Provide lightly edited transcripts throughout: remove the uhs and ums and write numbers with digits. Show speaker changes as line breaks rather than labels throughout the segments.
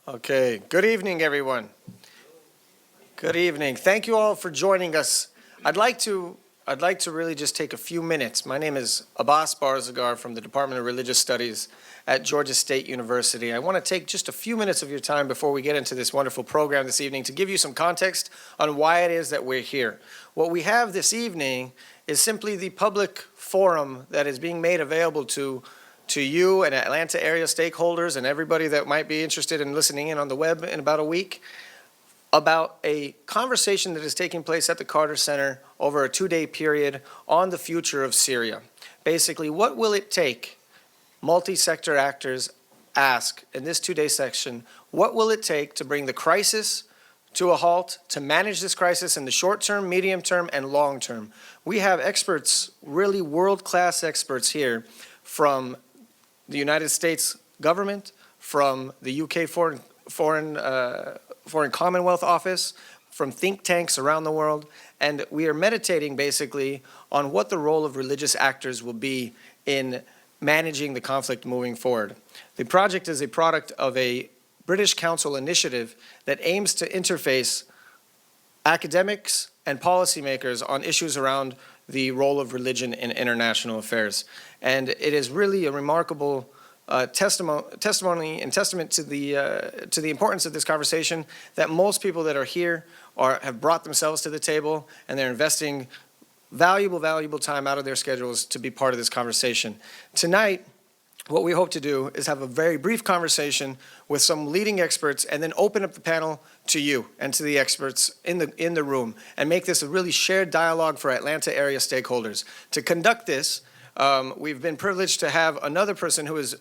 Okay, good evening, everyone. Good evening. Thank you all for joining us. I'd like to really just take a few minutes. My name is Abbas Barzagar from the Department of Religious Studies at Georgia State University. I want to take just a few minutes of your time before we get into this wonderful program this evening to give you some context on why it is that we're here. What we have this evening is simply the public forum that is being made available to you and Atlanta area stakeholders and everybody that might be interested in listening in on the web in about a week about a conversation that is taking place at the Carter Center over a 2-day period on the future of Syria. Basically, what will it take? Multi-sector actors ask in this 2-day section, what will it take to bring the crisis to a halt, to manage this crisis in the short term, medium term, and long term? We have experts, really world-class experts here from the United States government, from the UK Foreign Commonwealth Office, from think tanks around the world, and we are meditating basically on what the role of religious actors will be in managing the conflict moving forward. The project is a product of a British Council initiative that aims to interface academics and policymakers on issues around the role of religion in international affairs. And it is really a remarkable testimony and testament to the importance of this conversation that most people that are here have brought themselves to the table, and they're investing valuable time out of their schedules to be part of this conversation. Tonight, what we hope to do is have a very brief conversation with some leading experts and then open up the panel to you and to the experts in the room and make this a really shared dialogue for Atlanta area stakeholders. To conduct this, we've been privileged to have another person who is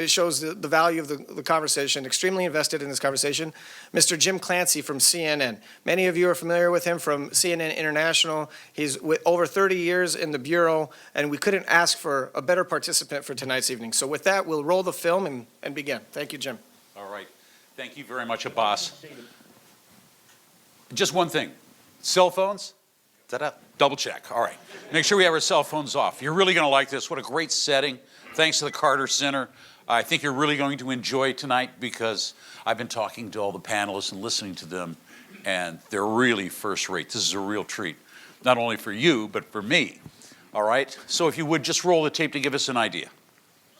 shows the value of the conversation, extremely invested in this conversation, Mr. Jim Clancy from CNN. Many of you are familiar with him from CNN International. He's with over 30 years in the Bureau, and we couldn't ask for a better participant for tonight's evening. So with that, we'll roll the film and begin. Thank you, Jim.
All right. Thank you very much, Abbas. Just one thing. Cell phones? Ta-da. Double check. All right. Make sure we have our cell phones off. You're really going to like this. What a great setting. Thanks to the Carter Center. I think you're really going to enjoy tonight because I've been talking to all the panelists and listening to them, and they're really first rate. This is a real treat, not only for you, but for me. All right? So if you would, just roll the tape to give us an idea.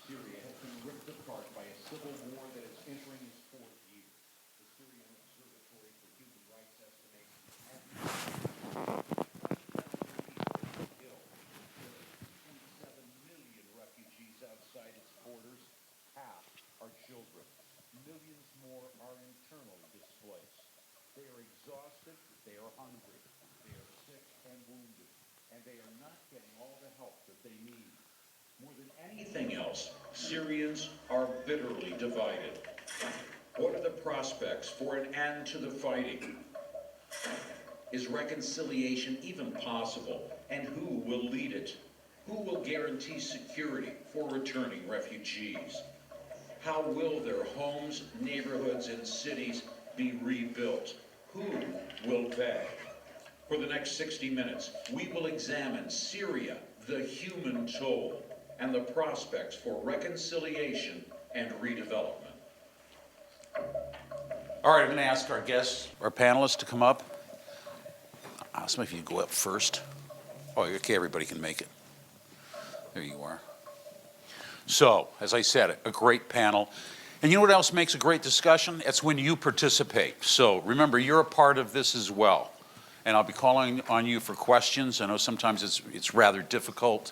Syria has been ripped apart by a civil war that is entering its fourth year. The Syrian Observatory for Human Rights estimates outside its borders, half are children. Millions more are internally displaced. They are exhausted, they are hungry, they are sick and wounded, and they are not getting all the help that they need. More than anything else, Syrians are bitterly divided. What are the prospects for an end to the fighting? Is reconciliation even possible? And who will lead it? Who will guarantee security for returning refugees? How will their homes, neighborhoods, and cities be rebuilt? Who will beg? For the next 60 minutes, we will examine Syria, the human toll, and the prospects for reconciliation and redevelopment.
All right, I'm going to ask our guests, our panelists, to come up. Asma, if you go up first. Oh, okay, everybody can make it. There you are. So, as I said, a great panel. And you know what else makes a great discussion? It's when you participate. So remember, you're a part of this as well. And I'll be calling on you for questions. I know sometimes it's rather difficult,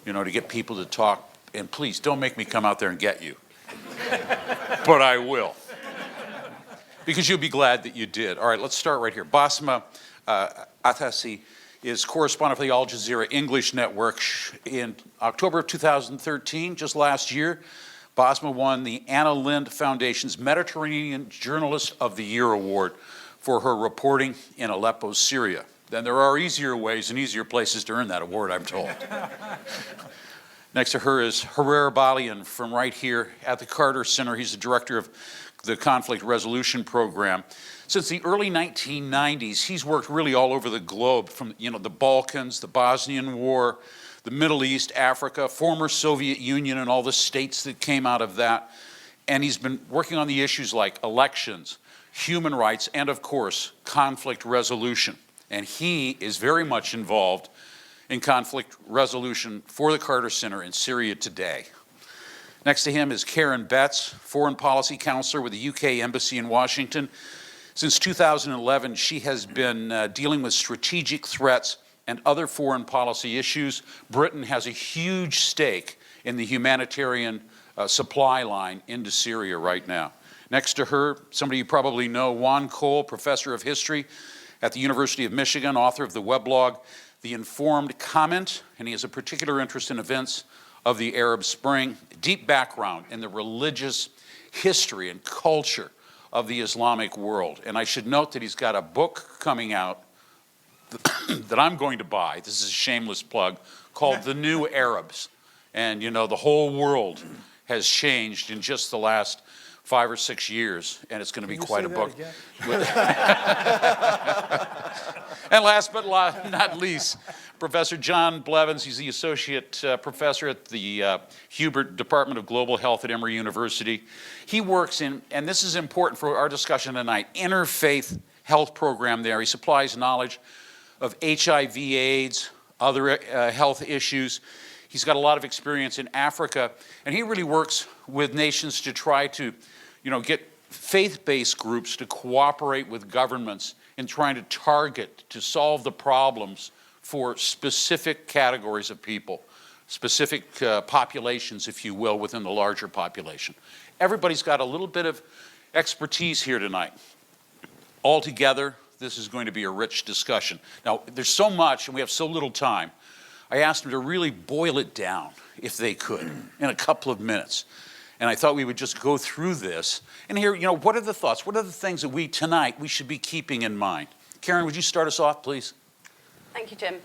to get people to talk. And please, don't make me come out there and get you. But I will. Because you'll be glad that you did. All right, let's start right here. Basma Atasi is correspondent for the Al Jazeera English Network. In October of 2013, just last year, Basma won the Anna Lindh Foundation's Mediterranean Journalist of the Year Award for her reporting in Aleppo, Syria. Then there are easier ways and easier places to earn that award, I'm told. Next to her is Herrera Balian from right here at the Carter Center. He's the director of the Conflict Resolution Program. Since the early 1990s, he's worked really all over the globe, from the Balkans, the Bosnian War, the Middle East, Africa, former Soviet Union, and all the states that came out of that. And he's been working on the issues like elections, human rights, and of course, conflict resolution. And he is very much involved in conflict resolution for the Carter Center in Syria today. Next to him is Karen Betts, Foreign Policy Counselor with the UK Embassy in Washington. Since 2011, she has been dealing with strategic threats and other foreign policy issues. Britain has a huge stake in the humanitarian supply line into Syria right now. Next to her, somebody you probably know, Juan Cole, Professor of History at the University of Michigan, author of the weblog The Informed Comment, and he has a particular interest in events of the Arab Spring, deep background in the religious history and culture of the Islamic world. And I should note that he's got a book coming out that I'm going to buy, this is a shameless plug, called The New Arabs. And you know, the whole world has changed in just the last 5 or 6 years, and it's going to be quite a book. And last but not least, Professor John Blevins. He's the associate professor at the Hubert Department of Global Health at Emory University. He works in, and this is important for our discussion tonight, interfaith health program there. He supplies knowledge of HIV/AIDS, other health issues. He's got a lot of experience in Africa, and he really works with nations to try to, get faith-based groups to cooperate with governments in trying to target, to solve the problems for specific categories of people, specific populations, if you will, within the larger population. Everybody's got a little bit of expertise here tonight. Altogether, this is going to be a rich discussion. Now, there's so much, and we have so little time. I asked them to really boil it down, if they could, in a couple of minutes. And I thought we would just go through this and hear, what are the thoughts? What are the things that we should be keeping in mind? Karen, would you start us off, please?
Thank you, Jim.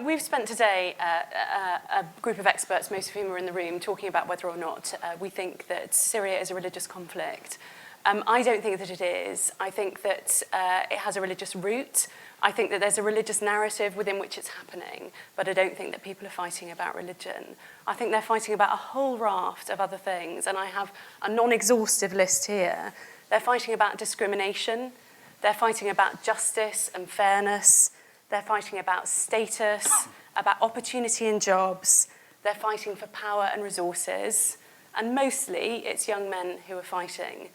We've spent today, a group of experts, most of whom are in the room, talking about whether or not we think that Syria is a religious conflict. I don't think that it is. I think that it has a religious root. I think that there's a religious narrative within which it's happening, but I don't think that people are fighting about religion. I think they're fighting about a whole raft of other things, and I have a non-exhaustive list here. They're fighting about discrimination. They're fighting about justice and fairness. They're fighting about status, about opportunity and jobs. They're fighting for power and resources. And mostly, it's young men who are fighting.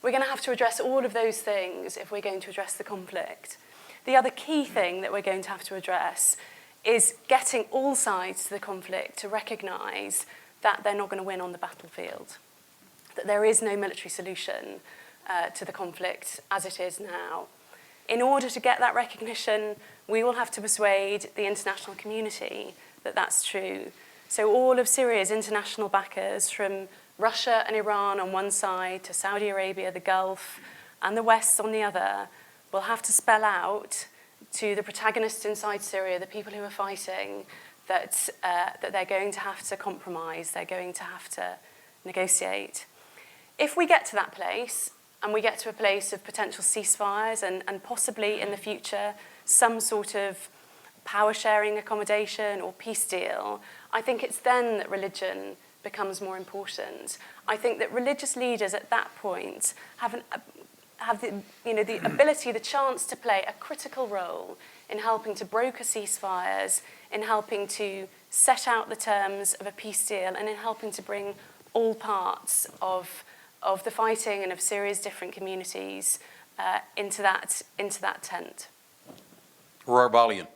We're going to have to address all of those things if we're going to address the conflict. The other key thing that we're going to have to address is getting all sides to the conflict to recognise that they're not going to win on the battlefield, that there is no military solution to the conflict as it is now. In order to get that recognition, we will have to persuade the international community that that's true. So all of Syria's international backers, from Russia and Iran on one side to Saudi Arabia, the Gulf, and the West on the other, will have to spell out to the protagonists inside Syria, the people who are fighting, that they're going to have to compromise, they're going to have to negotiate. If we get to that place, and we get to a place of potential ceasefires and possibly in the future some sort of power-sharing accommodation or peace deal, I think it's then that religion becomes more important. I think that religious leaders at that point have the ability, the chance to play a critical role in helping to broker ceasefires, in helping to set out the terms of a peace deal, and in helping to bring all parts of the fighting and of Syria's different communities into that tent.
Roar Balian.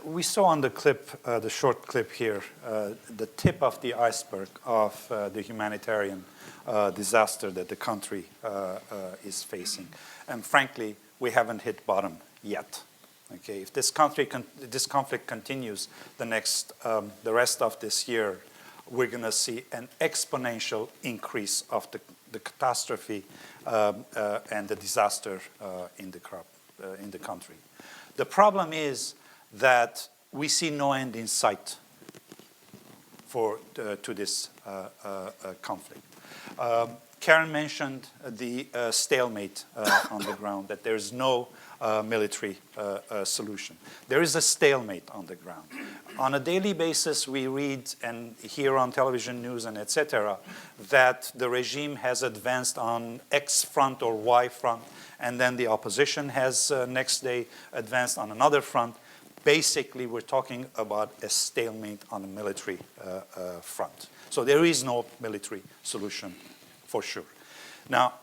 We saw on the clip, the short clip here, the tip of the iceberg of the humanitarian disaster that the country is facing. And frankly, we haven't hit bottom yet. Okay, if this conflict continues the rest of this year, we're going to see an exponential increase of the catastrophe and the disaster in the country. The problem is that we see no end in sight. to this conflict. Karen mentioned the stalemate on the ground, that there's no military solution. There is a stalemate on the ground. On a daily basis, we read and hear on television news and etc. that the regime has advanced on X front or Y front, and then the opposition has next day advanced on another front. Basically, we're talking about a stalemate on a military front. So there is no military solution for sure. Now,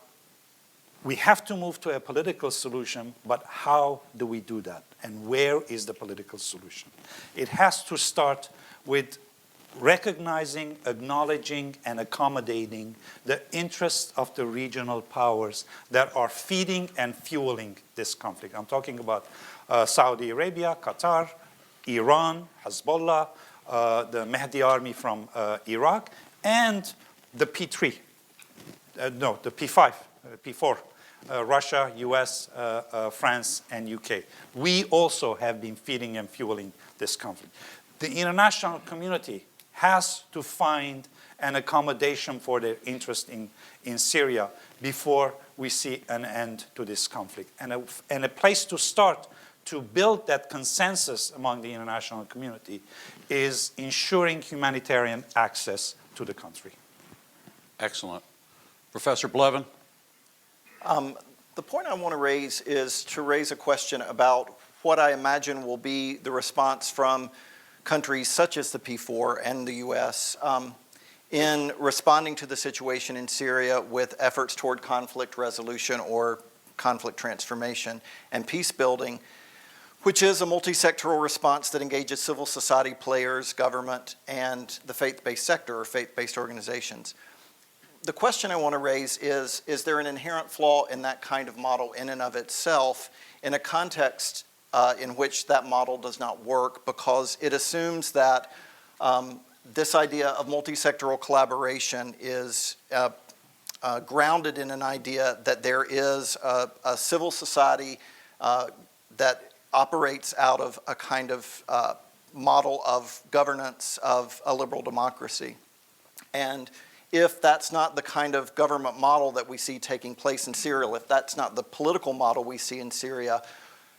we have to move to a political solution, but how do we do that? And where is the political solution? It has to start with recognizing, acknowledging, and accommodating the interests of the regional powers that are feeding and fueling this conflict. I'm talking about Saudi Arabia, Qatar, Iran, Hezbollah, the Mahdi army from Iraq, and the P3, the P5, P4, Russia, US, France, and UK. We also have been feeding and fueling this conflict. The international community has to find an accommodation for their interest in Syria before we see an end to this conflict. And a place to start to build that consensus among the international community is ensuring humanitarian access to the country.
Excellent. Professor Blevin?
The point I want to raise is to raise a question about what I imagine will be the response from countries such as the P4 and the US in responding to the situation in Syria with efforts toward conflict resolution or conflict transformation and peace building, which is a multi-sectoral response that engages civil society players, government, and the faith-based sector or faith-based organizations. The question I want to raise is there an inherent flaw in that kind of model in and of itself in a context in which that model does not work because it assumes that this idea of multi-sectoral collaboration is grounded in an idea that there is a civil society that operates out of a kind of model of governance of a liberal democracy. And if that's not the kind of government model that we see taking place in Syria, if that's not the political model we see in Syria,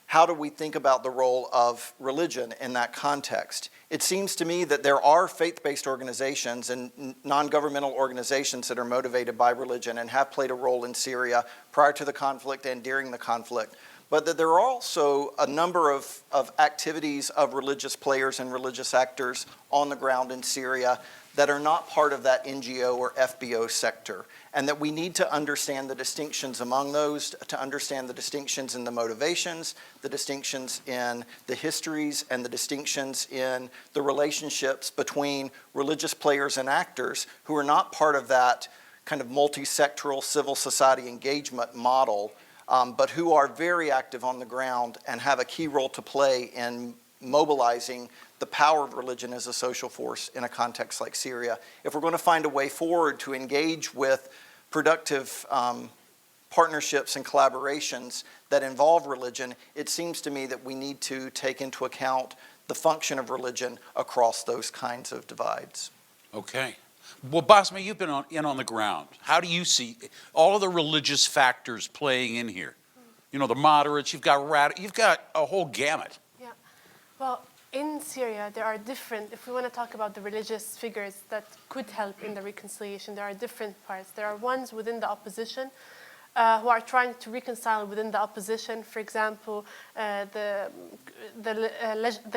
how do we think about the role of religion in that context? It seems to me that there are faith-based organizations and non-governmental organizations that are motivated by religion and have played a role in Syria prior to the conflict and during the conflict, but that there are also a number of activities of religious players and religious actors on the ground in Syria that are not part of that NGO or FBO sector, and that we need to understand the distinctions among those, to understand the distinctions in the motivations, the distinctions in the histories, and the distinctions in the relationships between religious players and actors who are not part of that kind of multi-sectoral civil society engagement model, but who are very active on the ground and have a key role to play in mobilizing the power of religion as a social force in a context like Syria. If we're going to find a way forward to engage with productive partnerships and collaborations that involve religion, it seems to me that we need to take into account the function of religion across those kinds of divides.
Okay. Well, Basma, you've been in on the ground. How do you see all of the religious factors playing in here? You know, the moderates, you've got a whole gamut.
Yeah. Well, in Syria, there are different, if we want to talk about the religious figures that could help in the reconciliation, there are different parts. There are ones within the opposition who are trying to reconcile within the opposition. For example, the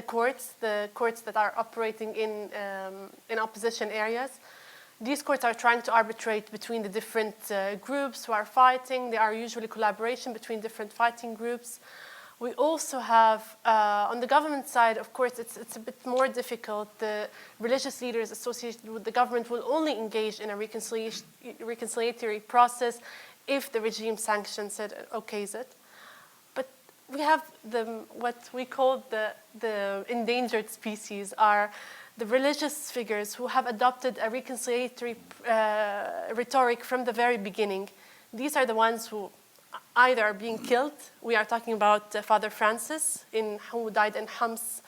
courts that are operating in opposition areas. These courts are trying to arbitrate between the different groups who are fighting. There are usually collaboration between different fighting groups. We also have, on the government side, of course, it's a bit more difficult. The religious leaders associated with the government will only engage in a reconciliatory process if the regime sanctions it and okays it. But we have what we call the endangered species are the religious figures who have adopted a reconciliatory rhetoric from the very beginning. These are the ones who either are being killed. We are talking about Father Francis, who died in Homs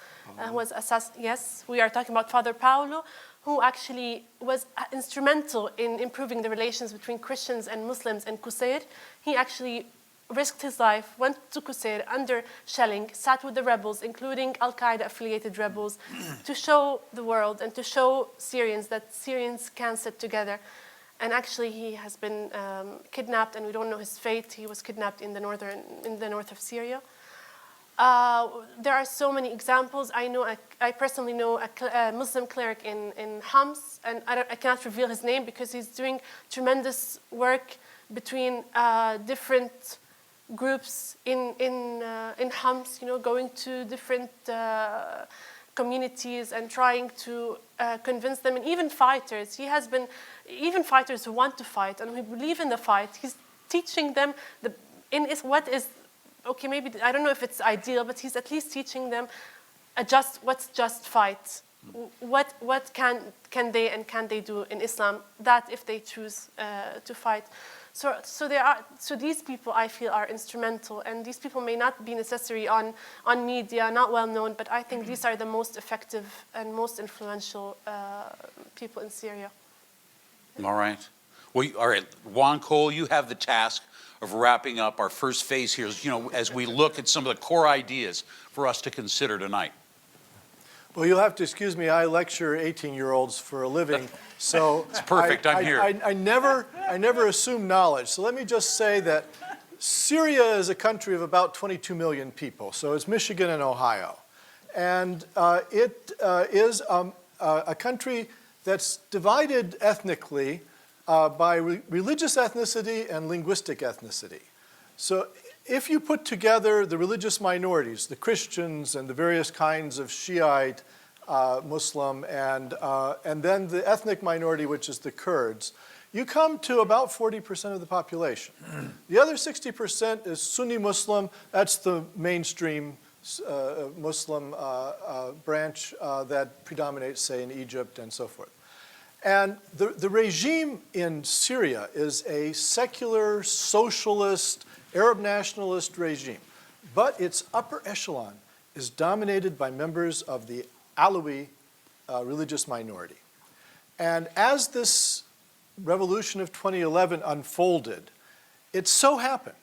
was assassinated. Yes, we are talking about Father Paulo, who actually was instrumental in improving the relations between Christians and Muslims in Qusair. He actually risked his life, went to Qusair under shelling, sat with the rebels, including Al-Qaeda affiliated rebels, to show the world and to show Syrians that Syrians can sit together. And actually, he has been kidnapped, and we don't know his fate. He was kidnapped in the north of Syria. There are so many examples. I personally know a Muslim cleric in Homs, and I cannot reveal his name because he's doing tremendous work between different groups in Homs. Going to different communities and trying to convince them, and even fighters. Even fighters who want to fight and who believe in the fight. He's teaching them okay, maybe I don't know if it's ideal, but he's at least teaching them what's just fight. What can they do in Islam? That if they choose to fight. So these people I feel are instrumental, and these people may not be necessary on media, not well known, but I think these are the most effective and most influential people in Syria.
All right. Well, all right, Juan Cole, you have the task of wrapping up our first phase here, as we look at some of the core ideas for us to consider tonight.
Well, you'll have to excuse me. I lecture 18-year-olds for a living, so
it's perfect. I'm here.
I never assume knowledge. So let me just say that Syria is a country of about 22 million people. So it's Michigan and Ohio, and it is a country that's divided ethnically by religious ethnicity and linguistic ethnicity. So if you put together the religious minorities, the Christians and the various kinds of Shiite Muslim, and then the ethnic minority, which is the Kurds, you come to about 40% of the population. The other 60% is Sunni Muslim. That's the mainstream Muslim branch that predominates, say, in Egypt and so forth. And the regime in Syria is a secular, socialist, Arab nationalist regime. But its upper echelon is dominated by members of the Alawi religious minority. And as this revolution of 2011 unfolded, it so happened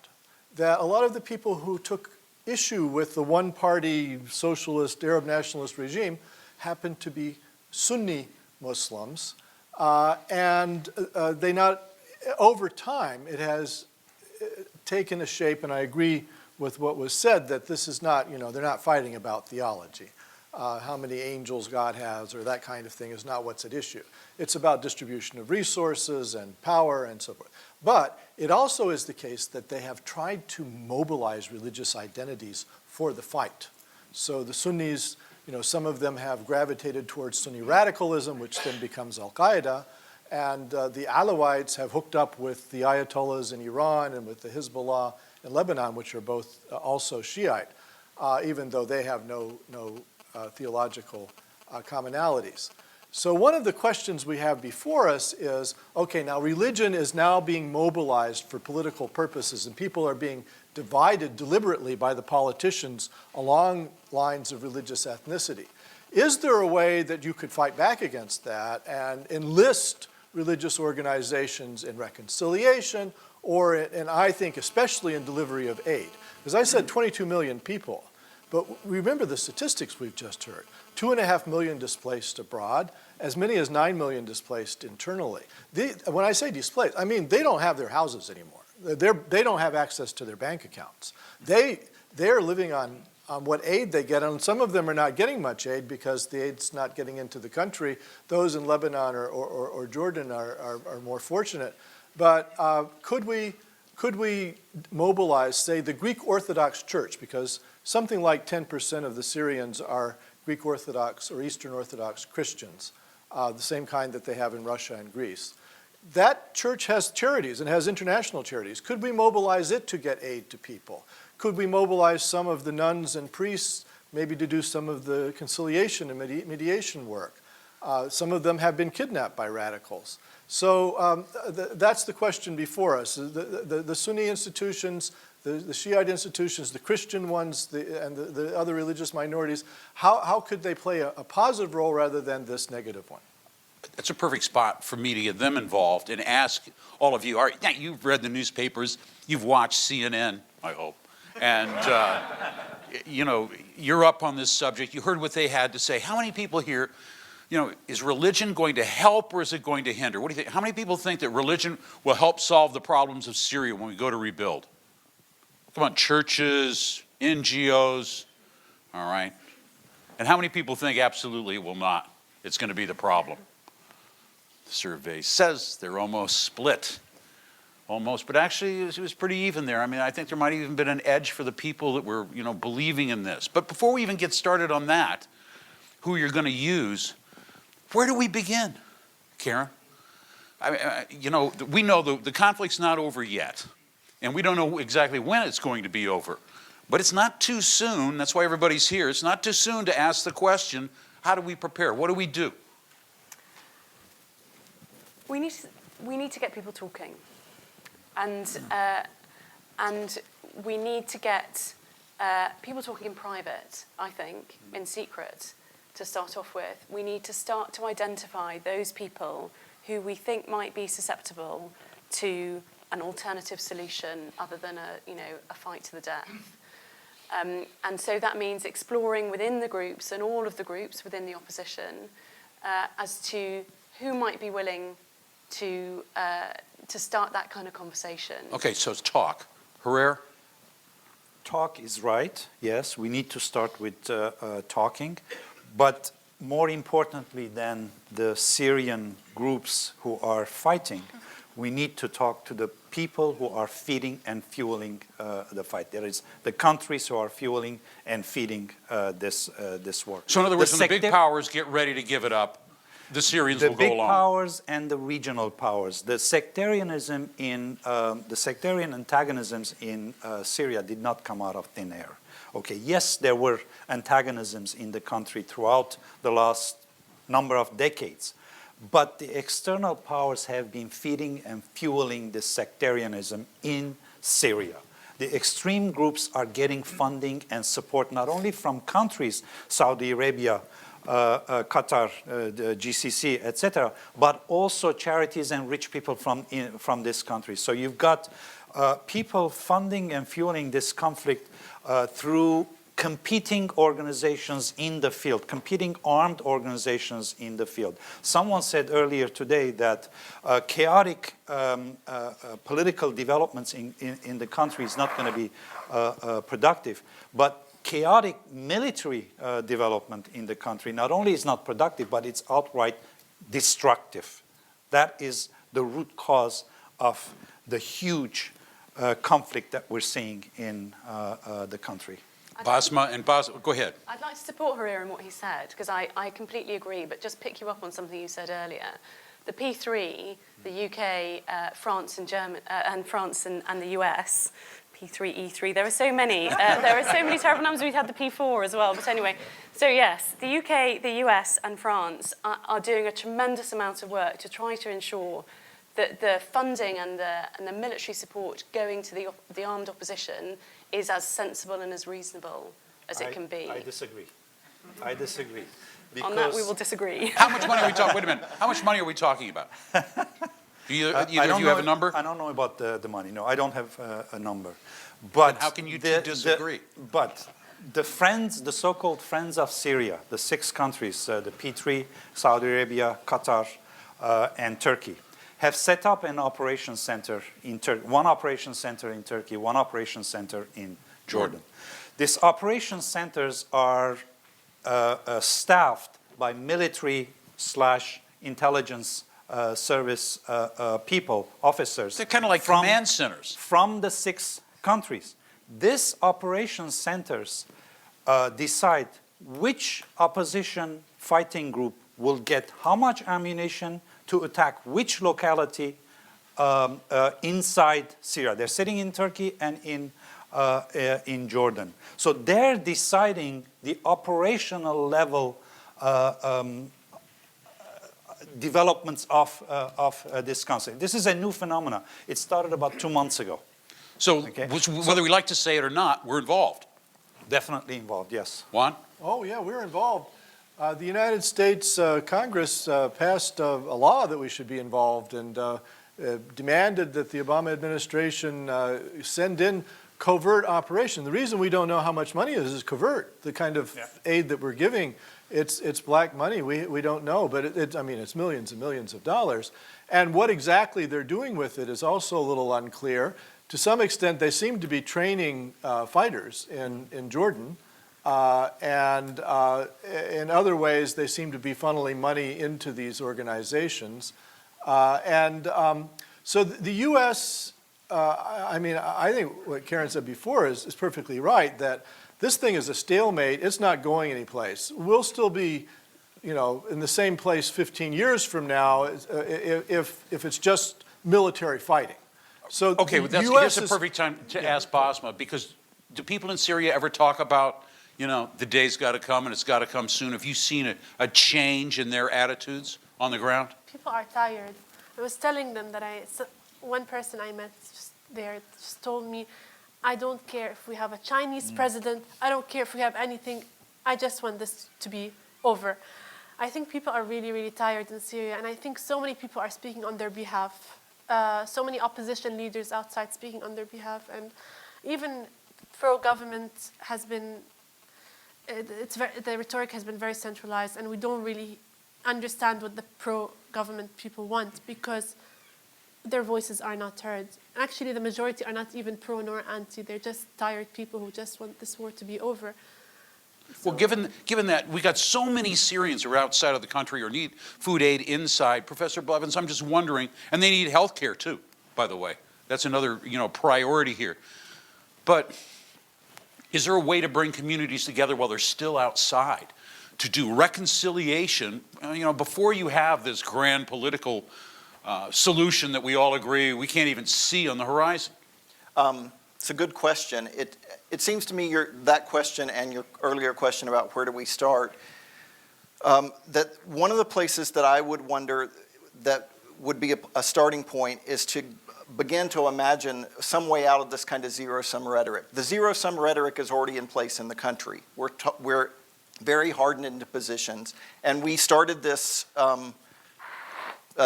that a lot of the people who took issue with the one-party socialist Arab nationalist regime happened to be Sunni Muslims. Over time, it has taken a shape, and I agree with what was said, that this is not, they're not fighting about theology. How many angels God has or that kind of thing is not what's at issue. It's about distribution of resources and power and so forth. But it also is the case that they have tried to mobilize religious identities for the fight. So the Sunnis, some of them have gravitated towards Sunni radicalism, which then becomes Al-Qaeda, and the Alawites have hooked up with the Ayatollahs in Iran and with the Hezbollah in Lebanon, which are both also Shiite, even though they have no theological commonalities. So one of the questions we have before us is, okay, now religion is now being mobilized for political purposes, and people are being divided deliberately by the politicians along lines of religious ethnicity. Is there a way that you could fight back against that and enlist religious organizations in reconciliation, and I think especially in delivery of aid? As I said, 22 million people. But remember the statistics we've just heard. 2.5 million displaced abroad, as many as 9 million displaced internally. When I say displaced, I mean they don't have their houses anymore. They don't have access to their bank accounts. They're living on what aid they get, and some of them are not getting much aid because the aid's not getting into the country. Those in Lebanon or Jordan are more fortunate. But could we mobilize, say, the Greek Orthodox Church, because something like 10% of the Syrians are Greek Orthodox or Eastern Orthodox Christians, the same kind that they have in Russia and Greece. That church has charities and has international charities. Could we mobilize it to get aid to people? Could we mobilize some of the nuns and priests maybe to do some of the conciliation and mediation work? Some of them have been kidnapped by radicals. So that's the question before us. The Sunni institutions, the Shiite institutions, the Christian ones, and the other religious minorities, how could they play a positive role rather than this negative one?
It's a perfect spot for me to get them involved and ask all of you. All right, yeah, you've read the newspapers, you've watched CNN, I hope, and you know, you're up on this subject. You heard what they had to say. How many people here, you know, is religion going to help or is it going to hinder? What do you think? How many people think that religion will help solve the problems of Syria when we go to rebuild? Come on, churches, NGOs, all right. And how many people think absolutely it will not? It's going to be the problem. The survey says they're almost split. Almost, but actually it was pretty even there. I mean, I think there might have even been an edge for the people that were, you know, believing in this. But before we even get started on that, who you're going to use, where do we begin, Karen? I mean, you know, we know the conflict's not over yet, and we don't know exactly when it's going to be over. But it's not too soon. That's why everybody's here. It's not too soon to ask the question, how do we prepare? What do we do?
We need to get people talking. And we need to get people talking in private, I think, in secret, to start off with. We need to start to identify those people who we think might be susceptible to an alternative solution other than a fight to the death. And so that means exploring within the groups and all of the groups within the opposition as to who might be willing to start that kind of conversation.
Okay, so it's talk. Herrera?
Talk is right, yes. We need to start with talking. But more importantly than the Syrian groups who are fighting, we need to talk to the people who are feeding and fueling the fight. There is the countries who are fueling and feeding this war.
So in other words, when the big powers get ready to give it up, the Syrians will go along.
The big powers and the regional powers. The sectarianism the sectarian antagonisms in Syria did not come out of thin air. Okay, yes, there were antagonisms in the country throughout the last number of decades, but the external powers have been feeding and fueling this sectarianism in Syria. The extreme groups are getting funding and support not only from countries, Saudi Arabia, Qatar, the GCC, etc., but also charities and rich people from this country. So you've got people funding and fueling this conflict through competing organizations in the field, competing armed organizations in the field. Someone said earlier today that chaotic political developments in the country is not going to be productive, but chaotic military development in the country not only is not productive, but it's outright destructive. That is the root cause of the huge conflict that we're seeing in the country.
Basma, go ahead.
I'd like to support Herrera in what he said, because I completely agree, but just pick you up on something you said earlier. The P3, the UK, France and Germany, and France and the US, P3, E3, there are so many. There are so many terrible numbers. We've had the P4 as well. But anyway, so yes, the UK, the US and France are doing a tremendous amount of work to try to ensure that the funding and the military support going to the armed opposition is as sensible and as reasonable as it can be.
I disagree. I disagree.
On that, we will disagree.
How much money are we talking? Wait a minute. How much money are we talking about? Do either of you have a number?
I don't know about the money. No, I don't have a number. But
then how can you disagree?
But the friends, the so-called friends of Syria, the 6 countries, the P3, Saudi Arabia, Qatar, and Turkey, have set up an operation center in Turkey, one operation center in Turkey, one operation center in Jordan. These operation centers are staffed by military/intelligence service people, officers.
They're kind of like command centers.
From the 6 countries. These operation centers decide which opposition fighting group will get how much ammunition to attack which locality inside Syria. They're sitting in Turkey and in Jordan. So they're deciding the operational level developments of this conflict. This is a new phenomenon. It started about 2 months ago.
So
Okay.
whether we like to say it or not, we're involved.
Definitely involved, yes.
Juan?
Oh, yeah, we're involved. The United States Congress passed a law that we should be involved and demanded that the Obama administration send in covert operation. The reason we don't know how much money is covert. The kind of aid that we're giving, it's black money. We don't know, but it's millions and millions of dollars. And what exactly they're doing with it is also a little unclear. To some extent, they seem to be training fighters in Jordan. And in other ways, they seem to be funneling money into these organizations. So the U.S., I think what Karen said before is perfectly right, that this thing is a stalemate. It's not going anyplace. We'll still be, in the same place 15 years from now if it's just military fighting. So
Okay,
the
well,
US
here's a perfect time to ask Basma, because do people in Syria ever talk about, the day's got to come and it's got to come soon? Have you seen a change in their attitudes on the ground?
People are tired. I was telling them that one person I met just told me, I don't care if we have a Chinese president, I don't care if we have anything, I just want this to be over. I think people are really, really tired in Syria, and I think so many people are speaking on their behalf. So many opposition leaders outside speaking on their behalf, and even pro-government has been, the rhetoric has been very centralized, and we don't really understand what the pro-government people want because their voices are not heard. Actually, the majority are not even pro nor anti. They're just tired people who just want this war to be over.
Well, given that we got so many Syrians who are outside of the country or need food aid inside, Professor Blevins, I'm just wondering, and they need health care too, by the way. That's another, priority here. But is there a way to bring communities together while they're still outside to do reconciliation, before you have this grand political solution that we all agree we can't even see on the horizon?
It's a good question. It seems to me that question and your earlier question about where do we start, that one of the places that I would wonder that would be a starting point is to begin to imagine some way out of this kind of zero-sum rhetoric. The zero-sum rhetoric is already in place in the country. We're very hardened into positions, and we started this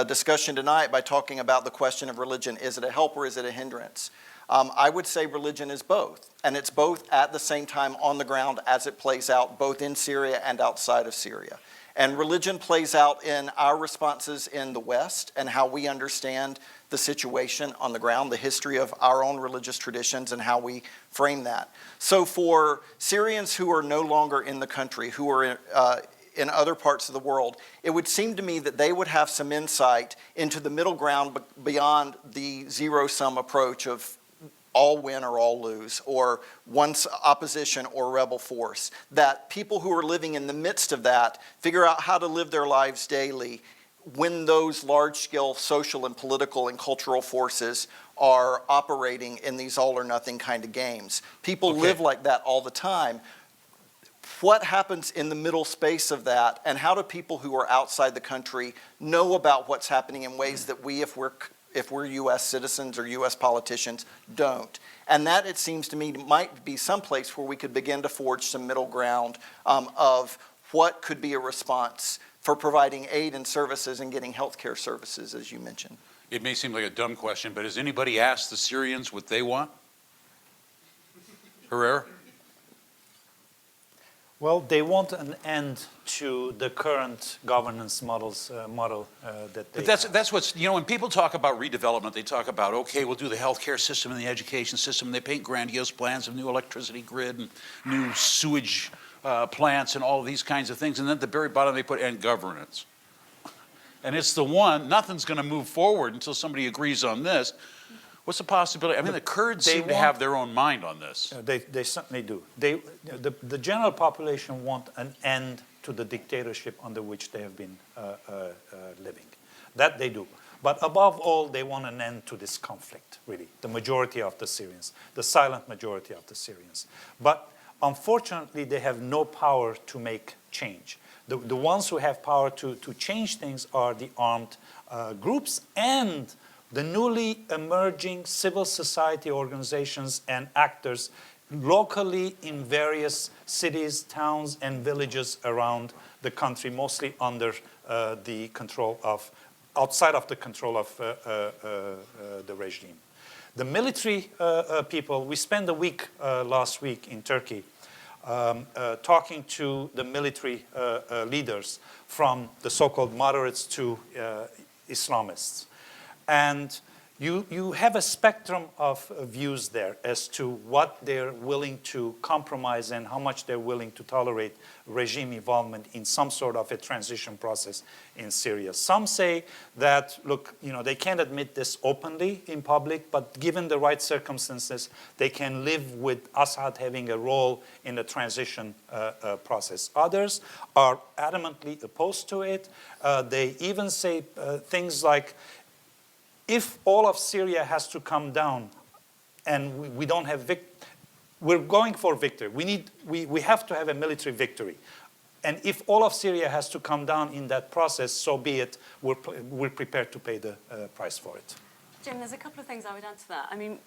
discussion tonight by talking about the question of religion. Is it a help or is it a hindrance? I would say religion is both, and it's both at the same time on the ground as it plays out both in Syria and outside of Syria. And religion plays out in our responses in the West and how we understand the situation on the ground, the history of our own religious traditions and how we frame that. So for Syrians who are no longer in the country, who are in other parts of the world, it would seem to me that they would have some insight into the middle ground beyond the zero-sum approach of all win or all lose, or one's opposition or rebel force. That people who are living in the midst of that figure out how to live their lives daily when those large-scale social and political and cultural forces are operating in these all-or-nothing kind of games. People live like that all the time. What happens in the middle space of that, and how do people who are outside the country know about what's happening in ways that we, if we're U.S. citizens or U.S. politicians, don't? And that, it seems to me, might be some place where we could begin to forge some middle ground of what could be a response for providing aid and services and getting health care services, as you mentioned.
It may seem like a dumb question, but has anybody asked the Syrians what they want? Herrera?
Well, they want an end to the current governance model that they
But
have.
that's what's, when people talk about redevelopment, they talk about, okay, we'll do the healthcare system and the education system, and they paint grandiose plans of new electricity grid and new sewage plants and all of these kinds of things, and then at the very bottom they put end governance. And it's the one, nothing's going to move forward until somebody agrees on this. What's the possibility? I mean, the Kurds seem to have their own mind on this.
They certainly do. The general population want an end to the dictatorship under which they have been living. That they do. But above all, they want an end to this conflict, really. The majority of the Syrians, the silent majority of the Syrians. But unfortunately, they have no power to make change. The ones who have power to change things are the armed groups and the newly emerging civil society organizations and actors locally in various cities, towns, and villages around the country, mostly under the control of, outside of the control of the regime. The military people, we spent a week last week in Turkey talking to the military leaders from the so-called moderates to Islamists. And you have a spectrum of views there as to what they're willing to compromise and how much they're willing to tolerate regime involvement in some sort of a transition process in Syria. Some say that, look, they can't admit this openly in public, but given the right circumstances, they can live with Assad having a role in the transition process. Others are adamantly opposed to it. They even say things like, if all of Syria has to come down and we don't have we're going for victory. We have to have a military victory. And if all of Syria has to come down in that process, so be it. We're prepared to pay the price for it.
Jim, there's a couple of things I would add to that. I mean,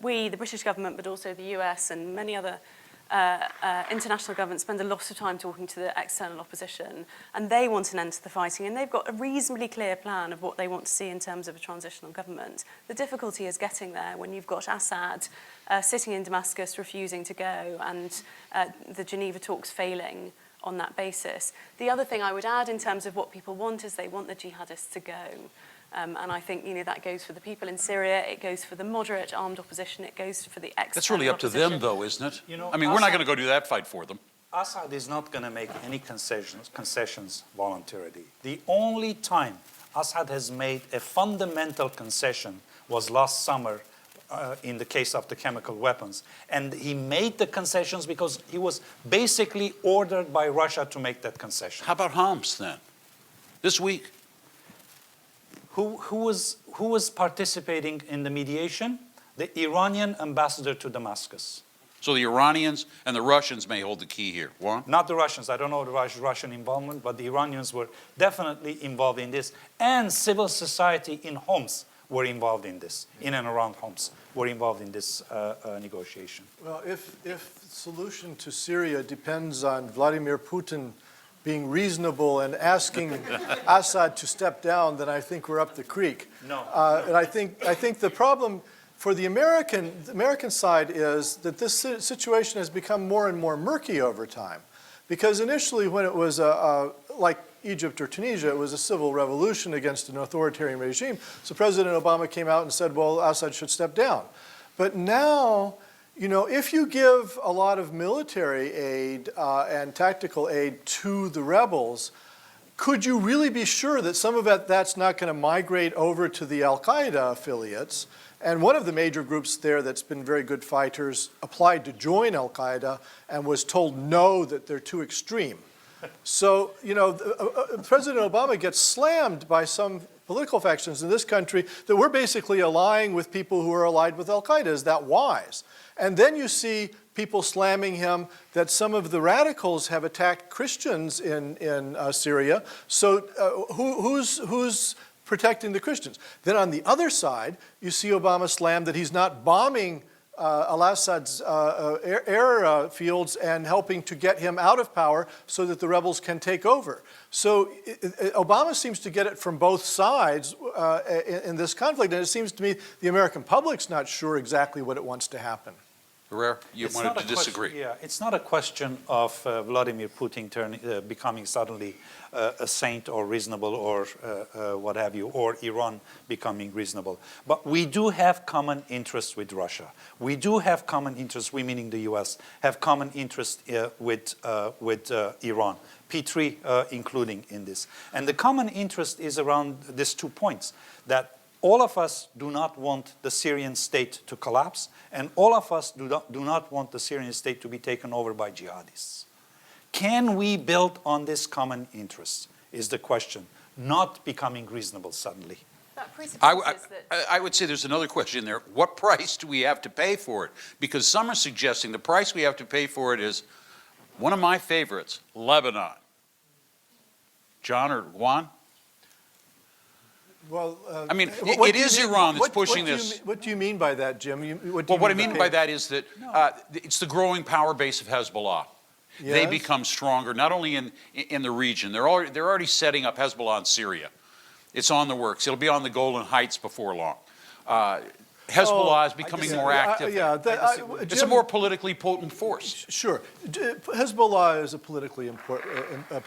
we, the British government, but also the US and many other international governments spend a lot of time talking to the external opposition, and they want an end to the fighting, and they've got a reasonably clear plan of what they want to see in terms of a transitional government. The difficulty is getting there when you've got Assad sitting in Damascus refusing to go, and the Geneva talks failing on that basis. The other thing I would add in terms of what people want is they want the jihadists to go. And I think that goes for the people in Syria, it goes for the moderate armed opposition, it goes for the external
That's really up to them, though, isn't it? I mean, we're not going to go do that fight for them.
Assad is not going to make any concessions voluntarily. The only time Assad has made a fundamental concession was last summer in the case of the chemical weapons. And he made the concessions because he was basically ordered by Russia to make that concession.
How about Homs, then? This week?
Who was participating in the mediation? The Iranian ambassador to Damascus.
So the Iranians and the Russians may hold the key here. What?
Not the Russians. I don't know the Russian involvement, but the Iranians were definitely involved in this. And civil society in Homs were involved in this, in and around Homs, were involved in this negotiation.
Well, if the solution to Syria depends on Vladimir Putin being reasonable and asking Assad to step down, then I think we're up the creek.
No.
And I think the problem for the American side is that this situation has become more and more murky over time. Because initially when it was like Egypt or Tunisia, it was a civil revolution against an authoritarian regime. So President Obama came out and said, well, Assad should step down. But now, if you give a lot of military aid and tactical aid to the rebels, could you really be sure that some of that's not going to migrate over to the Al-Qaeda affiliates? And one of the major groups there that's been very good fighters applied to join Al-Qaeda and was told no, that they're too extreme. So, President Obama gets slammed by some political factions in this country that we're basically allying with people who are allied with Al-Qaeda. Is that wise? And then you see people slamming him that some of the radicals have attacked Christians in Syria. So who's protecting the Christians? Then on the other side, you see Obama slam that he's not bombing al-Assad's airfields and helping to get him out of power so that the rebels can take over. So Obama seems to get it from both sides in this conflict, and it seems to me the American public's not sure exactly what it wants to happen.
Herrera, you wanted to disagree.
Yeah, it's not a question of Vladimir Putin becoming suddenly a saint or reasonable or what have you, or Iran becoming reasonable. But we do have common interests with Russia. We do have common interests, we meaning the US, have common interests with Iran, P3 including in this. And the common interest is around these 2 points, that all of us do not want the Syrian state to collapse, and all of us do not want the Syrian state to be taken over by jihadists. Can we build on this common interest, is the question, not becoming reasonable suddenly.
That presupposes that...
I would say there's another question there. What price do we have to pay for it? Because some are suggesting the price we have to pay for it is one of my favorites, Lebanon. John or Juan?
Well,
I mean,
what
it
do you
is
mean-
Iran that's
what
pushing
do you
this.
mean- What do you mean by that, Jim?
Well, what I mean by that is that it's the growing power base of Hezbollah. They
Yes.
become stronger, not only in the region. They're already setting up Hezbollah in Syria. It's on the works. It'll be on the Golan Heights before long. Hezbollah is becoming more active. It's a more politically potent force.
Sure. Hezbollah is a politically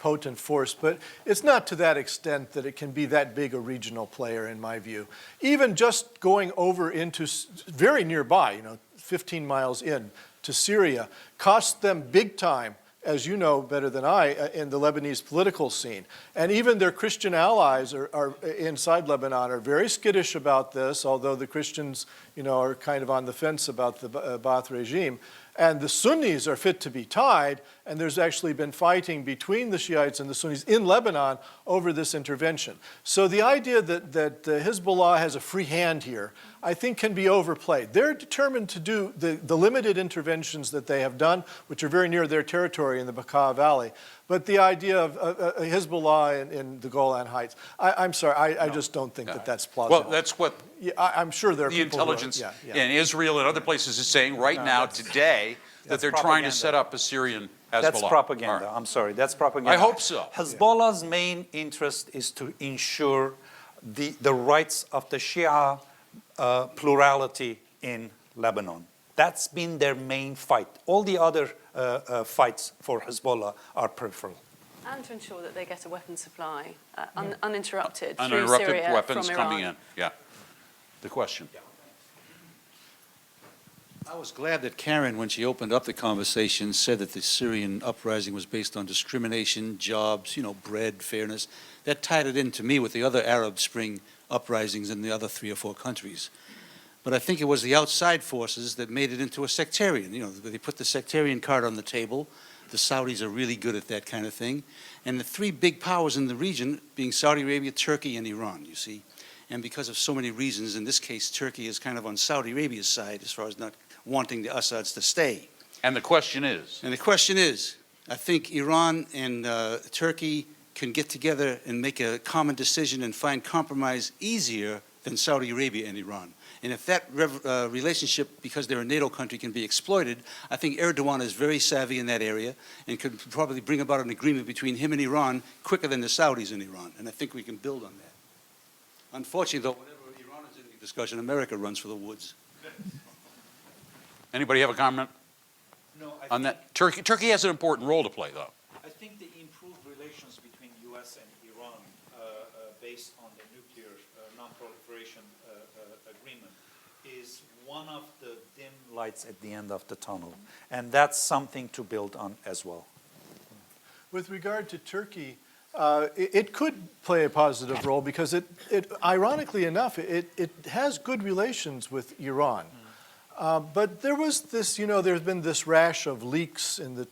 potent force, but it's not to that extent that it can be that big a regional player, in my view. Even just going over into very nearby, 15 miles in to Syria, cost them big time, as you know better than I, in the Lebanese political scene. And even their Christian allies are inside Lebanon are very skittish about this, although the Christians, are kind of on the fence about the Ba'ath regime. And the Sunnis are fit to be tied, and there's actually been fighting between the Shiites and the Sunnis in Lebanon over this intervention. So the idea that Hezbollah has a free hand here, I think can be overplayed. They're determined to do the limited interventions that they have done, which are very near their territory in the Bekaa Valley. But the idea of Hezbollah in the Golan Heights, I'm sorry, I just don't think that's plausible.
Well, that's what
I'm sure there are
the
people who are-
intelligence
yeah.
in Israel and other places is saying right now, today, that
that's
they're trying to
propaganda.
set up a Syrian Hezbollah.
That's propaganda.
All right.
I'm sorry. That's propaganda.
I hope so.
Hezbollah's main interest is to ensure the rights of the Shia plurality in Lebanon. That's been their main fight. All the other fights for Hezbollah are peripheral.
And to ensure that they get a weapon supply uninterrupted through
Uninterrupted
Syria
weapons
from
coming
Iran.
in. Yeah. The question.
I was glad that Karen, when she opened up the conversation, said that the Syrian uprising was based on discrimination, jobs, bread, fairness. That tied it in to me with the other Arab Spring uprisings in the other 3 or 4 countries. But I think it was the outside forces that made it into a sectarian. They put the sectarian card on the table. The Saudis are really good at that kind of thing. And the 3 big powers in the region being Saudi Arabia, Turkey, and Iran, you see. And because of so many reasons, in this case, Turkey is kind of on Saudi Arabia's side as far as not wanting the Assads to stay.
And the question is?
And the question is, I think Iran and Turkey can get together and make a common decision and find compromise easier than Saudi Arabia and Iran. And if that relationship, because they're a NATO country, can be exploited, I think Erdogan is very savvy in that area and could probably bring about an agreement between him and Iran quicker than the Saudis and Iran. And I think we can build on that. Unfortunately, though, whenever Iran is in the discussion, America runs for the woods.
Anybody have a comment
No,
on that? Turkey has an important role to play, though.
I think the improved relations between U.S. and Iran, based on the nuclear non-proliferation agreement, is one of the dim lights at the end of the tunnel. And that's something to build on as well.
With regard to Turkey, it could play a positive role because ironically enough, it has good relations with Iran. But there was this, there's been this rash of leaks in the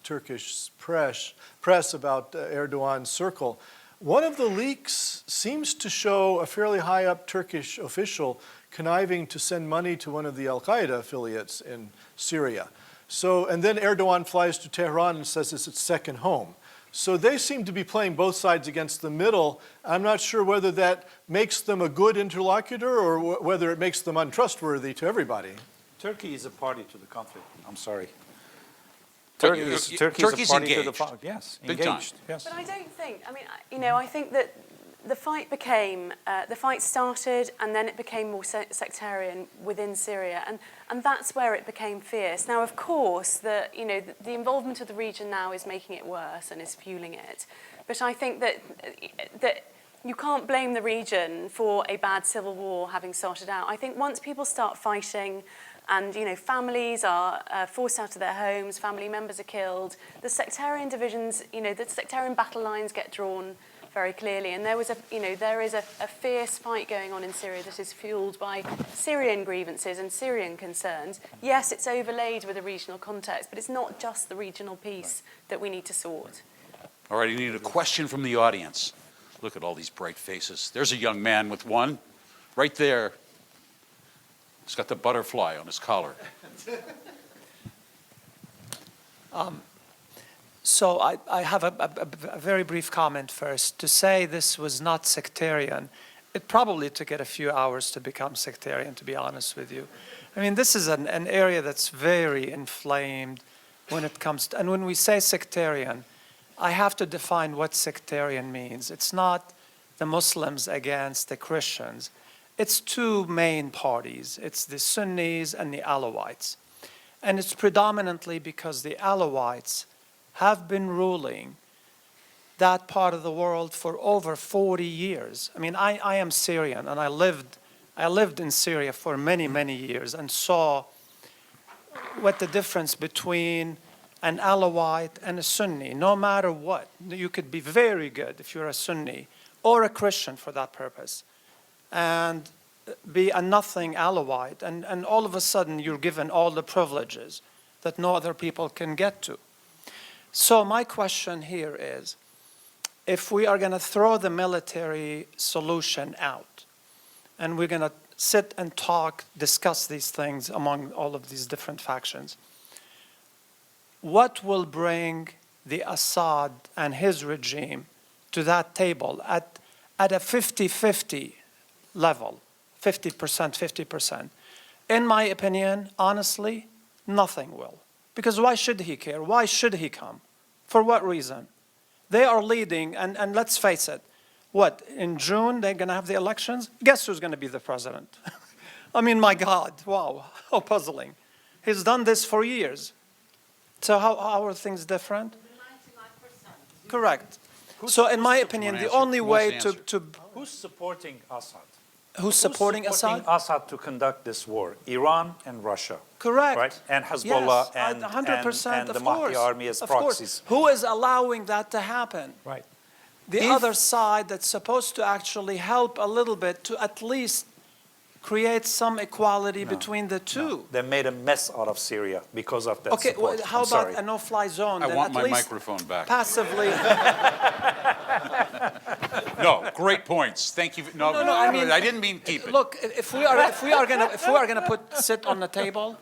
Turkish press about Erdogan's circle. One of the leaks seems to show a fairly high up Turkish official conniving to send money to one of the Al-Qaeda affiliates in Syria. And then Erdogan flies to Tehran and says it's its second home. So they seem to be playing both sides against the middle. I'm not sure whether that makes them a good interlocutor or whether it makes them untrustworthy to everybody.
Turkey is a party to the conflict. I'm sorry.
Turkey's
Turkey is a party to the
engaged.
conflict. Yes,
Big time.
engaged. Yes.
But I don't think, I think that the fight started and then it became more sectarian within Syria, and that's where it became fierce. Now, of course, the involvement of the region now is making it worse and is fueling it. But I think that you can't blame the region for a bad civil war having started out. I think once people start fighting and, families are forced out of their homes, family members are killed, the sectarian divisions, the sectarian battle lines get drawn very clearly. And there is a fierce fight going on in Syria that is fueled by Syrian grievances and Syrian concerns. Yes, it's overlaid with a regional context, but it's not just the regional piece that we need to sort.
All right, I need a question from the audience. Look at all these bright faces. There's a young man with one right there. He's got the butterfly on his collar.
So I have a very brief comment first. To say this was not sectarian it probably took it a few hours to become sectarian, to be honest with you. I mean, this is an area that's very inflamed when it comes to, and when we say sectarian, I have to define what sectarian means. It's not the Muslims against the Christians. It's two main parties. It's the Sunnis and the Alawites. And it's predominantly because the Alawites have been ruling that part of the world for over 40 years. I mean, I am Syrian, and I lived in Syria for many, many years and saw what the difference between an Alawite and a Sunni, no matter what. You could be very good if you're a Sunni, or a Christian for that purpose, and be a nothing Alawite, and all of a sudden you're given all the privileges that no other people can get to. So my question here is, if we are going to throw the military solution out, and we're going to sit and talk, discuss these things among all of these different factions, what will bring the Assad and his regime to that table at a 50-50 level, 50%, 50%? In my opinion, honestly, nothing will. Because why should he care? Why should he come? For what reason? They are leading, and let's face it, what, in June they're going to have the elections? Guess who's going to be the president? I mean, my God, wow, how puzzling. He's done this for years. So how are things different? 99%. Correct. So in my opinion, the only way to...
Who's supporting Assad?
Who's supporting Assad?
Assad to conduct this war? Iran and Russia.
Correct.
Right? And Hezbollah
yes,
and
100%,
and the
of
Mahdi
course,
army as
of
proxies.
Course. Who is allowing that to happen?
Right.
The other side that's supposed to actually help a little bit to at least create some equality between the two.
No. They made a mess out of Syria because of that
Okay,
support.
well, how
I'm
about
sorry.
a no-fly zone?
I
then
want
at
my
least
microphone back.
Passively.
No, great points. Thank you. No,
I mean,
I didn't mean keep it.
Look, if we are gonna sit on the table,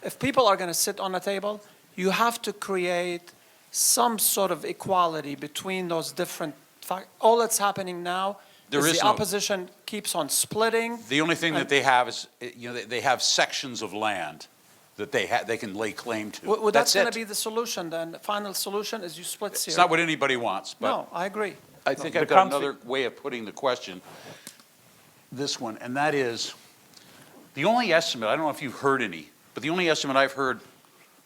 if people are gonna sit on the table, you have to create some sort of equality between those different. All that's happening now is the opposition keeps on splitting.
The only thing that they have is, they have sections of land that they can lay claim to.
Well, that's going
it.
to be the solution then. The final solution is you split Syria.
It's not what anybody wants, but
No, I agree.
I think I've got another way of putting the question. This one, and that is, the only estimate, I don't know if you've heard any, but the only estimate I've heard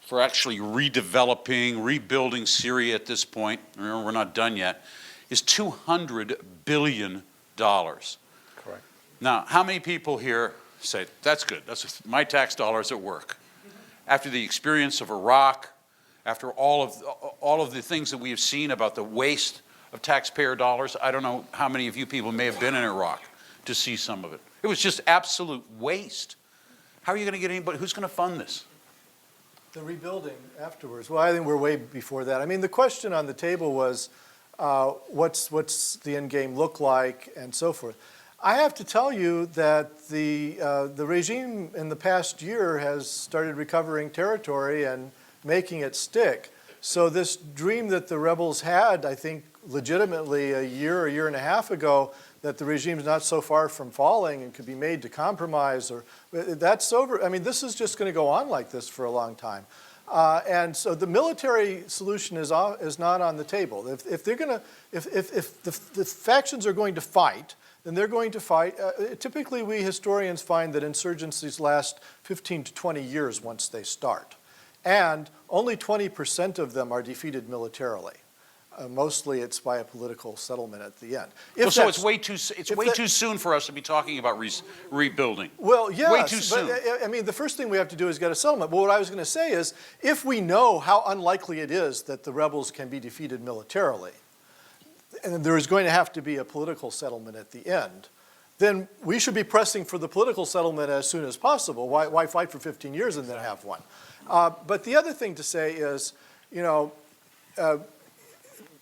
for actually redeveloping, rebuilding Syria at this point, remember we're not done yet, is $200 billion. Correct. Now, how many people here say, that's good, that's my tax dollars at work? After the experience of Iraq, after all of the things that we have seen about the waste of taxpayer dollars, I don't know how many of you people may have been in Iraq to see some of it. It was just absolute waste. How are you going to get anybody, who's going to fund this?
The rebuilding afterwards, well, I think we're way before that. I mean, the question on the table was, what's the end game look like and so forth. I have to tell you that the regime in the past year has started recovering territory and making it stick. So this dream that the rebels had, I think legitimately a year and a half ago, that the regime's not so far from falling and could be made to compromise, or that's over. I mean, this is just going to go on like this for a long time. And so the military solution is not on the table. If the factions are going to fight, then they're going to fight. Typically, we historians find that insurgencies last 15 to 20 years once they start. And only 20% of them are defeated militarily. Mostly it's by a political settlement at the end.
So it's way too soon for us to be talking about rebuilding.
Well, yes,
way too soon.
But I mean, the first thing we have to do is get a settlement. But what I was going to say is, if we know how unlikely it is that the rebels can be defeated militarily, and there is going to have to be a political settlement at the end, then we should be pressing for the political settlement as soon as possible. Why fight for 15 years and then have one? But the other thing to say is,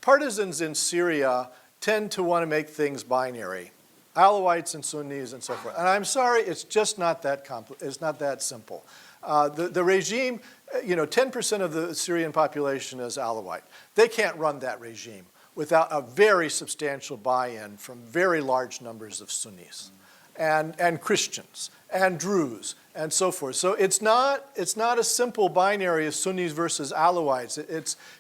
partisans in Syria tend to want to make things binary, Alawites and Sunnis and so forth. And I'm sorry, it's just not that it's not that simple. The regime, 10% of the Syrian population is Alawite. They can't run that regime. without a very substantial buy-in from very large numbers of Sunnis and Christians and Druze and so forth. So it's not a simple binary of Sunnis versus Alawites.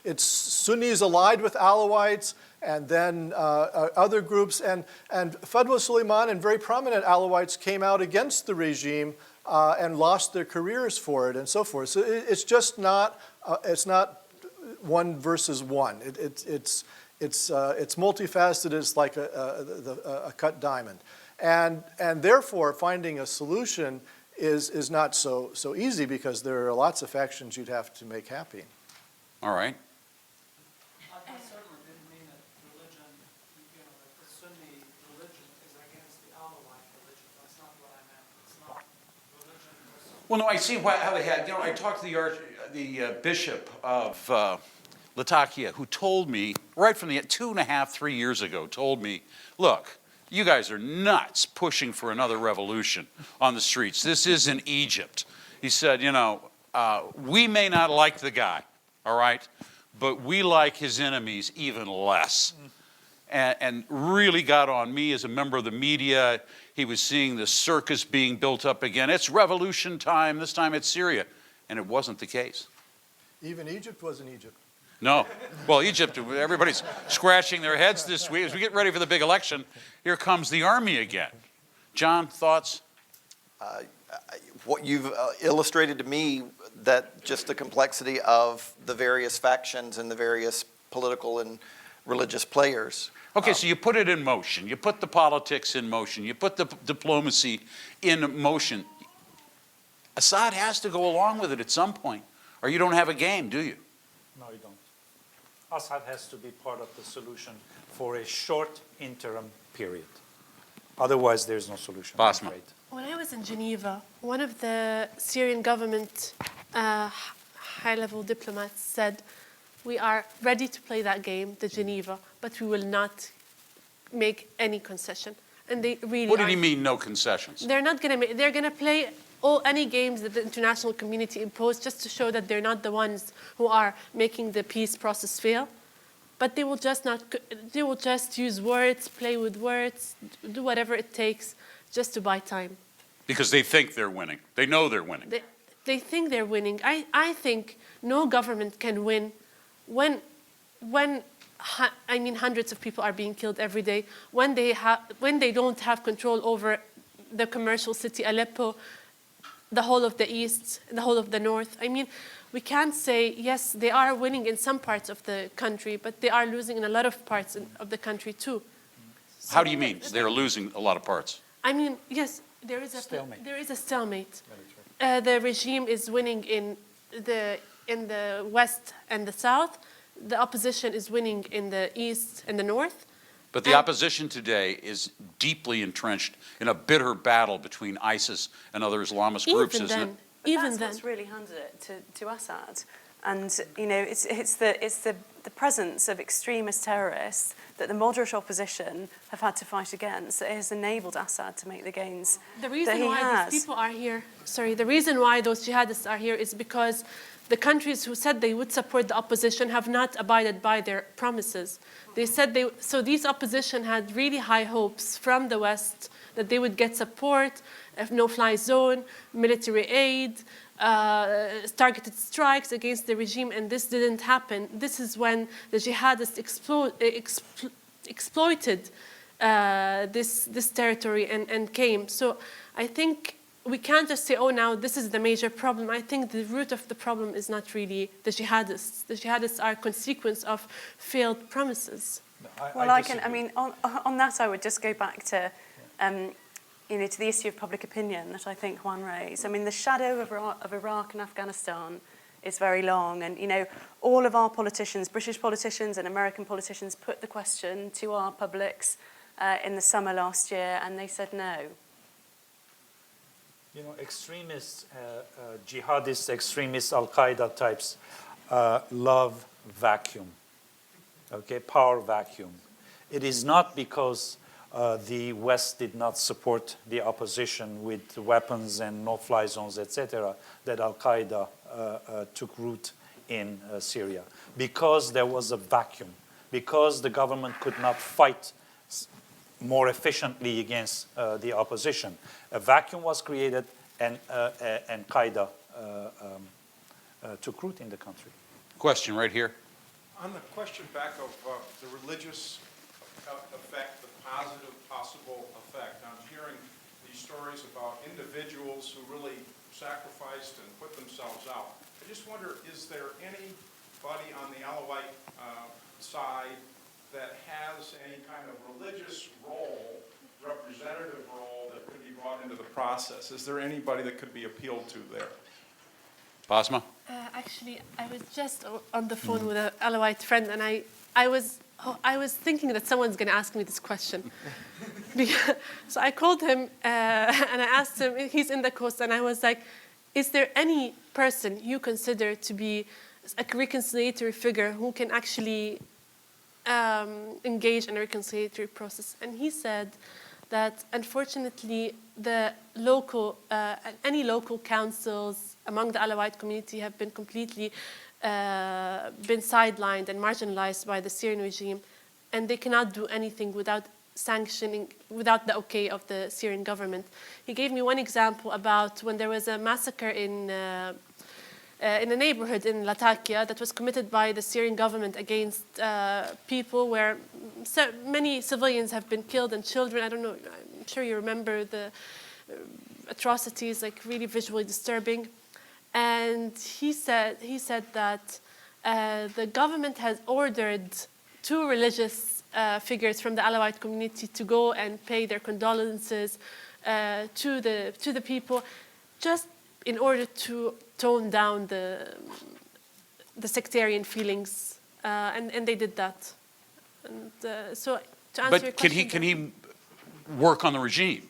It's Sunnis allied with Alawites and then other groups. And Fadwa Suleiman and very prominent Alawites came out against the regime and lost their careers for it and so forth. So it's just not, it's not one versus one. It's multifaceted. It's like a cut diamond. And therefore, finding a solution is not so easy because there are lots of factions you'd have to make happy.
All right.
I certainly didn't mean that religion, that the Sunni religion is against the Alawite religion. That's not what I meant. It's not religion versus...
Well, no, I see how they had, I talked to the bishop of Latakia, who told me, right from the 2.5, 3 years ago, told me, look, you guys are nuts pushing for another revolution on the streets. This isn't Egypt. He said, we may not like the guy, all right, but we like his enemies even less. And really got on me as a member of the media. He was seeing the circus being built up again. It's revolution time, this time it's Syria. And it wasn't the case.
Even Egypt wasn't Egypt.
No. Well, Egypt, everybody's scratching their heads this week. As we get ready for the big election, here comes the army again. John, thoughts?
What you've illustrated to me, that just the complexity of the various factions and the various political and religious players.
Okay, so you put it in motion. You put the politics in motion. You put the diplomacy in motion. Assad has to go along with it at some point, or you don't have a game, do you?
No, you don't. Assad has to be part of the solution for a short interim period. Otherwise, there's no solution.
Basma.
When I was in Geneva, one of the Syrian government high-level diplomats said, we are ready to play that game, the Geneva, but we will not make any concession. And they really
What did he mean, no concessions?
They're not going to they're going to play any games that the international community imposed just to show that they're not the ones who are making the peace process fail. But they will just use words, play with words, do whatever it takes just to buy time.
Because they think they're winning. They know they're winning.
They think they're winning. I think no government can win when hundreds of people are being killed every day, when they don't have control over the commercial city Aleppo, the whole of the east, the whole of the north. I mean, we can't say, yes, they are winning in some parts of the country, but they are losing in a lot of parts of the country too. So
How do you mean they're losing a lot of parts?
I mean, yes, there is a stalemate. The regime is winning in the west and the south. The opposition is winning in the east and the north.
But the opposition today is deeply entrenched in a bitter battle between ISIS and other Islamist groups, isn't it?
That's what's really handed it to Assad. And, it's the presence of extremist terrorists that the moderate opposition have had to fight against that has enabled Assad to make the gains
that he has. These people are here, the reason why those jihadists are here is because the countries who said they would support the opposition have not abided by their promises. They said so these opposition had really high hopes from the West that they would get support, a no-fly zone, military aid, targeted strikes against the regime, and this didn't happen. This is when the jihadists exploited this territory and came. So I think we can't just say, oh, now this is the major problem. I think the root of the problem is not really the jihadists. The jihadists are a consequence of failed promises.
On that, I would just go back to, to the issue of public opinion that I think Juan raised. I mean, the shadow of Iraq and Afghanistan is very long. And, all of our politicians, British politicians and American politicians, put the question to our publics in the summer last year, and they said no.
Extremists, jihadists, extremists, Al-Qaeda types love vacuum, power vacuum. It is not because the West did not support the opposition with weapons and no-fly zones, etc., that Al-Qaeda took root in Syria. Because there was a vacuum. because the government could not fight more efficiently against the opposition. A vacuum was created, and Qaeda took root in the country.
Question right here.
On the question back of the religious effect, the positive possible effect, I'm hearing these stories about individuals who really sacrificed and put themselves out. I just wonder, is there anybody on the Alawite side that has any kind of religious role, representative role, that could be brought into the process? Is there anybody that could be appealed to there?
Basma?
Actually, I was just on the phone with an Alawite friend, and I was thinking that someone's going to ask me this question. So I called him and I asked him, he's in the coast, and I was like, is there any person you consider to be a reconciliatory figure who can actually engage in a reconciliatory process? And he said that unfortunately the local, any local councils among the Alawite community have been completely been sidelined and marginalized by the Syrian regime, and they cannot do anything without sanctioning, without the okay of the Syrian government. He gave me one example about when there was a massacre in a neighborhood in Latakia that was committed by the Syrian government against people where so many civilians have been killed and children. I don't know, I'm sure you remember the atrocities, like really visually disturbing. And he said that the government has ordered two religious figures from the Alawite community to go and pay their condolences to the people, just in order to tone down the sectarian feelings, and they did that. And so to answer your question,
But can he work on the regime?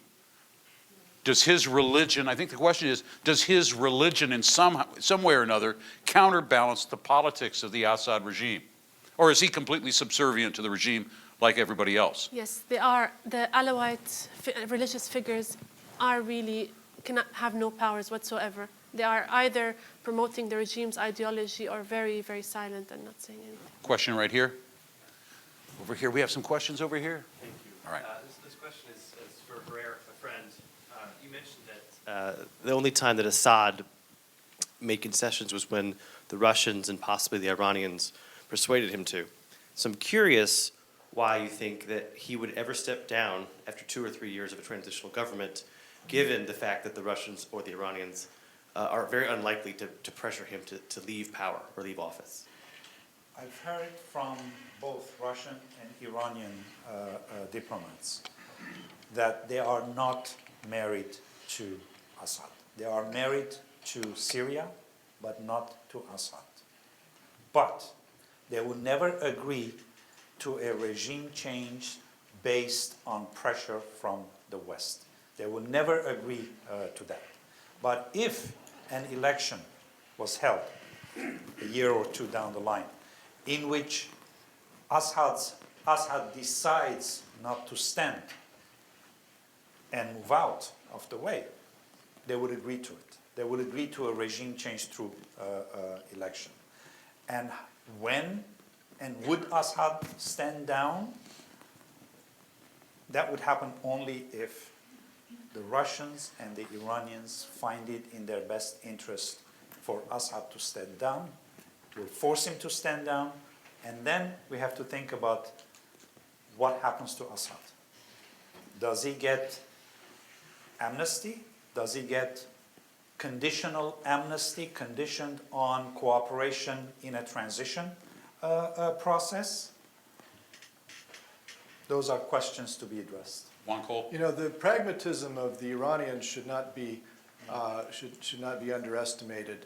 Does his religion, I think the question is, does his religion in some way or another counterbalance the politics of the Assad regime? Or is he completely subservient to the regime like everybody else?
yes, they are. The Alawite religious figures are really, cannot have no powers whatsoever. They are either promoting the regime's ideology or very, very silent and not saying anything.
Question right here. Over here, we have some questions over here.
Thank you.
All right.
This question is for Herrera, my friend. You mentioned that the only time that Assad made concessions was when the Russians and possibly the Iranians persuaded him to. So I'm curious why you think that he would ever step down after 2 or 3 years of a transitional government, given the fact that the Russians or the Iranians are very unlikely to pressure him to leave power or leave office.
I've heard from both Russian and Iranian diplomats that they are not married to Assad. They are married to Syria, but not to Assad. But they will never agree to a regime change based on pressure from the West. They will never agree to that. But if an election was held a year or two down the line, in which Assad decides not to stand and move out of the way, they would agree to it. They would agree to a regime change through election. And when and would Assad stand down? That would happen only if the Russians and the Iranians find it in their best interest for Assad to stand down. We'll force him to stand down, and then we have to think about what happens to Assad. Does he get amnesty? Does he get conditional amnesty conditioned on cooperation in a transition process? Those are questions to be addressed.
Juan Cole?
You know, the pragmatism of the Iranians should not be underestimated.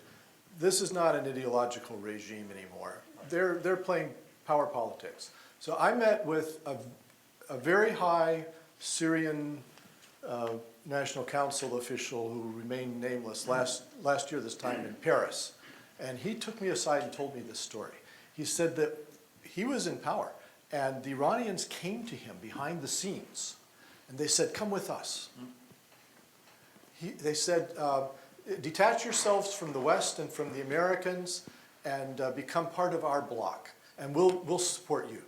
This is not an ideological regime anymore. They're playing power politics. So I met with a very high Syrian National Council official who remained nameless last year this time in Paris. And he took me aside and told me this story. He said that he was in power, and the Iranians came to him behind the scenes, and they said, "Come with us." They said, "Detach yourselves from the West and from the Americans and become part of our bloc, and we'll support you."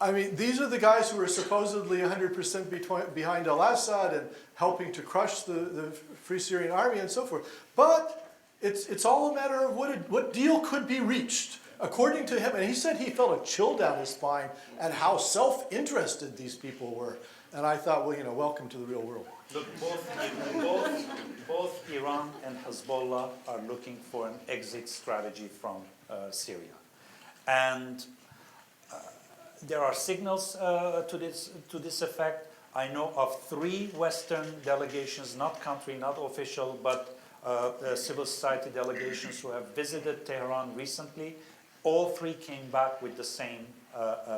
I mean, these are the guys who are supposedly 100% behind al-Assad and helping to crush the Free Syrian Army and so forth. But it's all a matter of what deal could be reached. According to him, and he said he felt a chill down his spine at how self-interested these people were. And I thought, well, welcome to the real world.
Look, both Iran and Hezbollah are looking for an exit strategy from Syria. And there are signals to this effect. I know of 3 Western delegations, not country, not official, but civil society delegations who have visited Tehran recently. All 3 came back with the same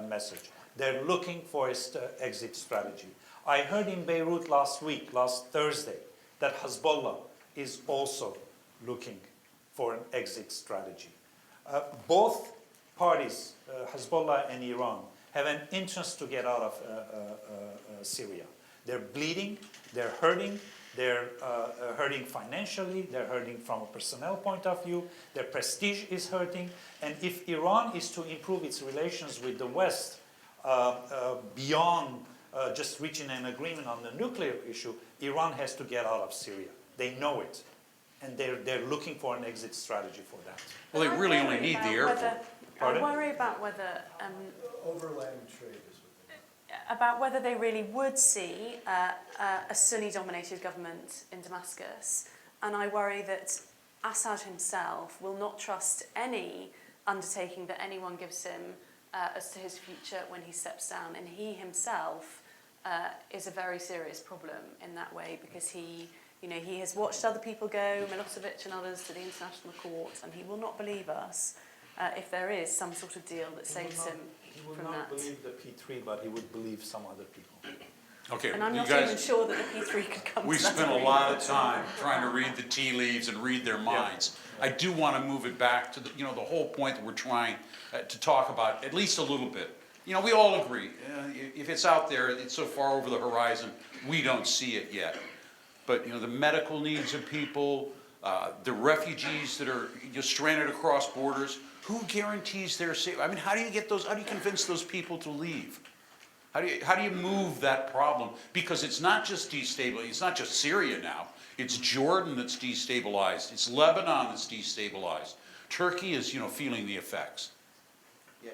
message. They're looking for an exit strategy. I heard in Beirut last Thursday, that Hezbollah is also looking for an exit strategy. Both parties, Hezbollah and Iran, have an interest to get out of Syria. They're bleeding, they're hurting financially, they're hurting from a personnel point of view, their prestige is hurting, and if Iran is to improve its relations with the West beyond just reaching an agreement on the nuclear issue, Iran has to get out of Syria. They know it, and they're looking for an exit strategy for that.
Well, they really only need the airport.
I worry about whether
Overland trade is
about whether they really would see a Sunni-dominated government in Damascus, and I worry that Assad himself will not trust any undertaking that anyone gives him as to his future when he steps down, and he himself is a very serious problem in that way, because he has watched other people go, Milosevic and others, to the international court, and he will not believe us if there is some sort of deal that saves him from that.
He would not believe the P3, but he would believe some other people.
Okay,
And I'm
you
not
guys,
even sure that the P3 could come
we
to that
spent a
agreement.
lot of time trying to read the tea leaves and read their minds. I do want to move it back to the whole point that we're trying to talk about at least a little bit. We all agree. If it's out there, it's so far over the horizon, we don't see it yet. But the medical needs of people, the refugees that are stranded across borders, who guarantees their safety? I mean, how do you get those? How do you convince those people to leave? How do you move that problem? Because it's not just destabilizing. It's not just Syria now. It's Jordan that's destabilized. It's Lebanon that's destabilized. Turkey is, feeling the effects.
Yeah,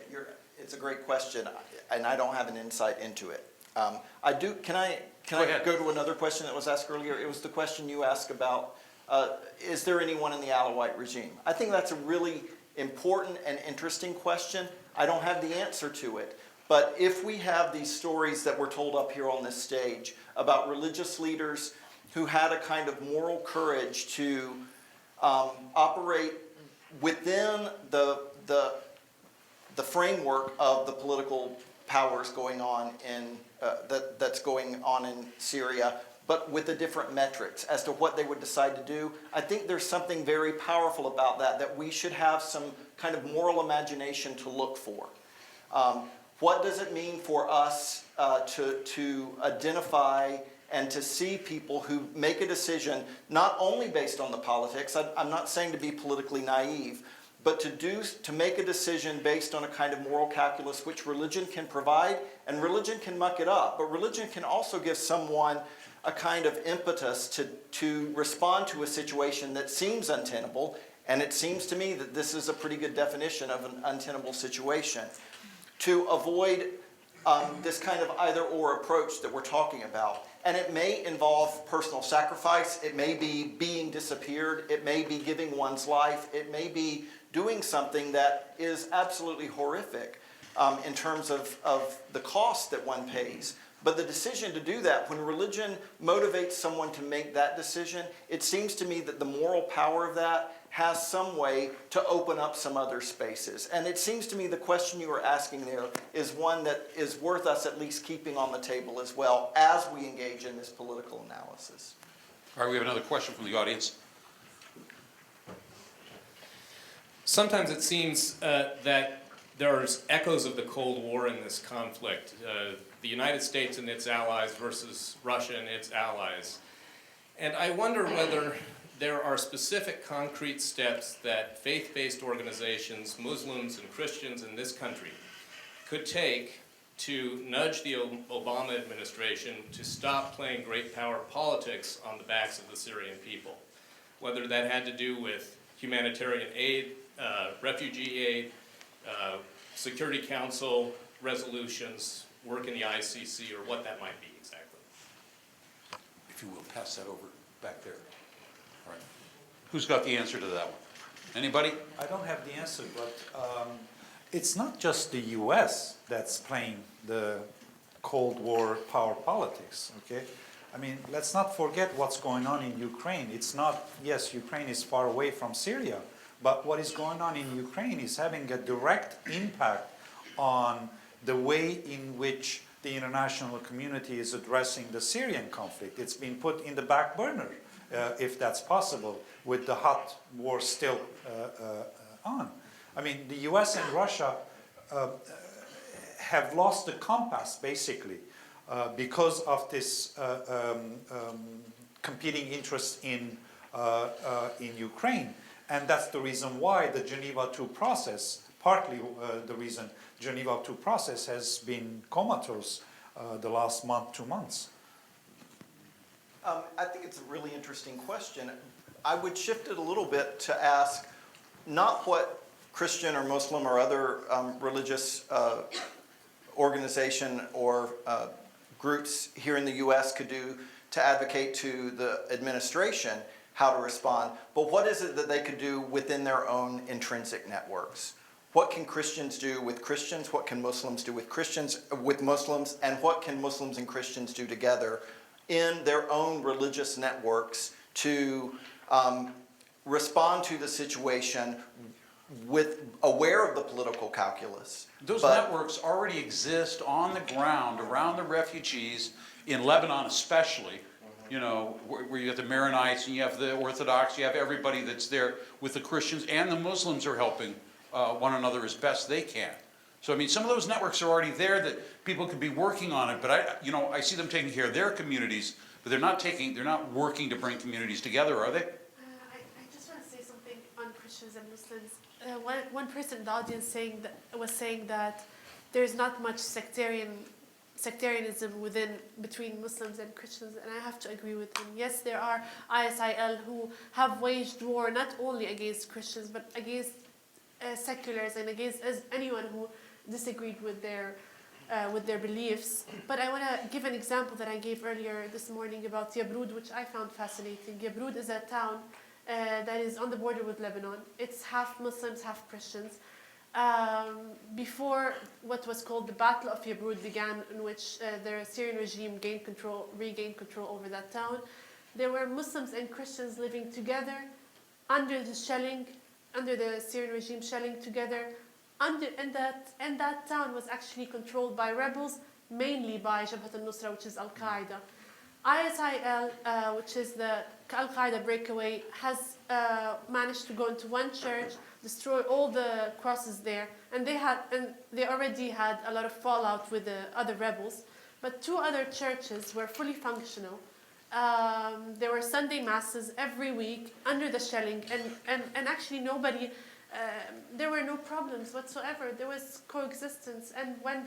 it's a great question, and I don't have an insight into it. I do. Can I go to another question that was asked earlier? It was the question you asked about, is there anyone in the Alawite regime? I think that's a really important and interesting question. I don't have the answer to it. But if we have these stories that were told up here on this stage about religious leaders who had a kind of moral courage to operate within the framework of the political powers going on that's going on in Syria, but with the different metrics as to what they would decide to do, I think there's something very powerful about that we should have some kind of moral imagination to look for. What does it mean for us to identify and to see people who make a decision not only based on the politics, I'm not saying to be politically naive, but to make a decision based on a kind of moral calculus which religion can provide, and religion can muck it up, but religion can also give someone a kind of impetus to respond to a situation that seems untenable, and it seems to me that this is a pretty good definition of an untenable situation. To avoid this kind of either-or approach that we're talking about. And it may involve personal sacrifice, it may be being disappeared, it may be giving one's life, it may be doing something that is absolutely horrific in terms of the cost that one pays. But the decision to do that, when religion motivates someone to make that decision, it seems to me that the moral power of that has some way to open up some other spaces. And it seems to me the question you are asking there is one that is worth us at least keeping on the table as well as we engage in this political analysis.
All right, we have another question from the audience.
Sometimes it seems that there's echoes of the Cold War in this conflict. The United States and its allies versus Russia and its allies. And I wonder whether there are specific concrete steps that faith-based organizations, Muslims and Christians in this country, could take to nudge the Obama administration to stop playing great power politics on the backs of the Syrian people. Whether that had to do with humanitarian aid, refugee aid, Security Council resolutions, work in the ICC, or what that might be exactly.
If you will, pass that over back there. All right. Who's got the answer to that one? Anybody?
I don't have the answer, but it's not just the U.S. that's playing the Cold War power politics, okay? I mean, let's not forget what's going on in Ukraine. It's not, yes, Ukraine is far away from Syria, but what is going on in Ukraine is having a direct impact on the way in which the international community is addressing the Syrian conflict. It's been put in the back burner, if that's possible, with the hot war still on. I mean, the US and Russia have lost the compass, basically, because of this competing interests in Ukraine. And that's the reason why the Geneva II process, partly the reason Geneva II process has been comatose the last month, 2 months.
I think it's a really interesting question. I would shift it a little bit to ask not what Christian or Muslim or other religious organization or groups here in the U.S. could do to advocate to the administration how to respond, but what is it that they could do within their own intrinsic networks? What can Christians do with Christians? What can Muslims do with Christians, with Muslims? And what can Muslims and Christians do together in their own religious networks to respond to the situation with aware of the political calculus?
Those networks already exist on the ground around the refugees in Lebanon especially, you know, where you have the Maronites and you have the Orthodox, you have everybody that's there with the Christians, and the Muslims are helping one another as best they can. So I mean, some of those networks are already there that people could be working on it, but I see them taking care of their communities, but they're not working to bring communities together, are they?
I just want to say something on Christians and Muslims. One person in the audience was saying that there's not much sectarianism between Muslims and Christians, and I have to agree with him. Yes, there are ISIL who have waged war not only against Christians but against seculars and against anyone who disagreed with their beliefs. But I want to give an example that I gave earlier this morning about Yabrud, which I found fascinating. Yabrud is a town that is on the border with Lebanon. It's half Muslims, half Christians. Before what was called the Battle of Yabrud began, in which the Syrian regime regained control over that town, there were Muslims and Christians living together under the Syrian regime shelling together. And that town was actually controlled by rebels, mainly by Jabhat al-Nusra, which is Al-Qaeda. ISIL, which is the Al-Qaeda breakaway, has managed to go into one church, destroy all the crosses there, and they already had a lot of fallout with the other rebels. But 2 other churches were fully functional. There were Sunday masses every week under the shelling, and actually nobody. There were no problems whatsoever. There was coexistence, and when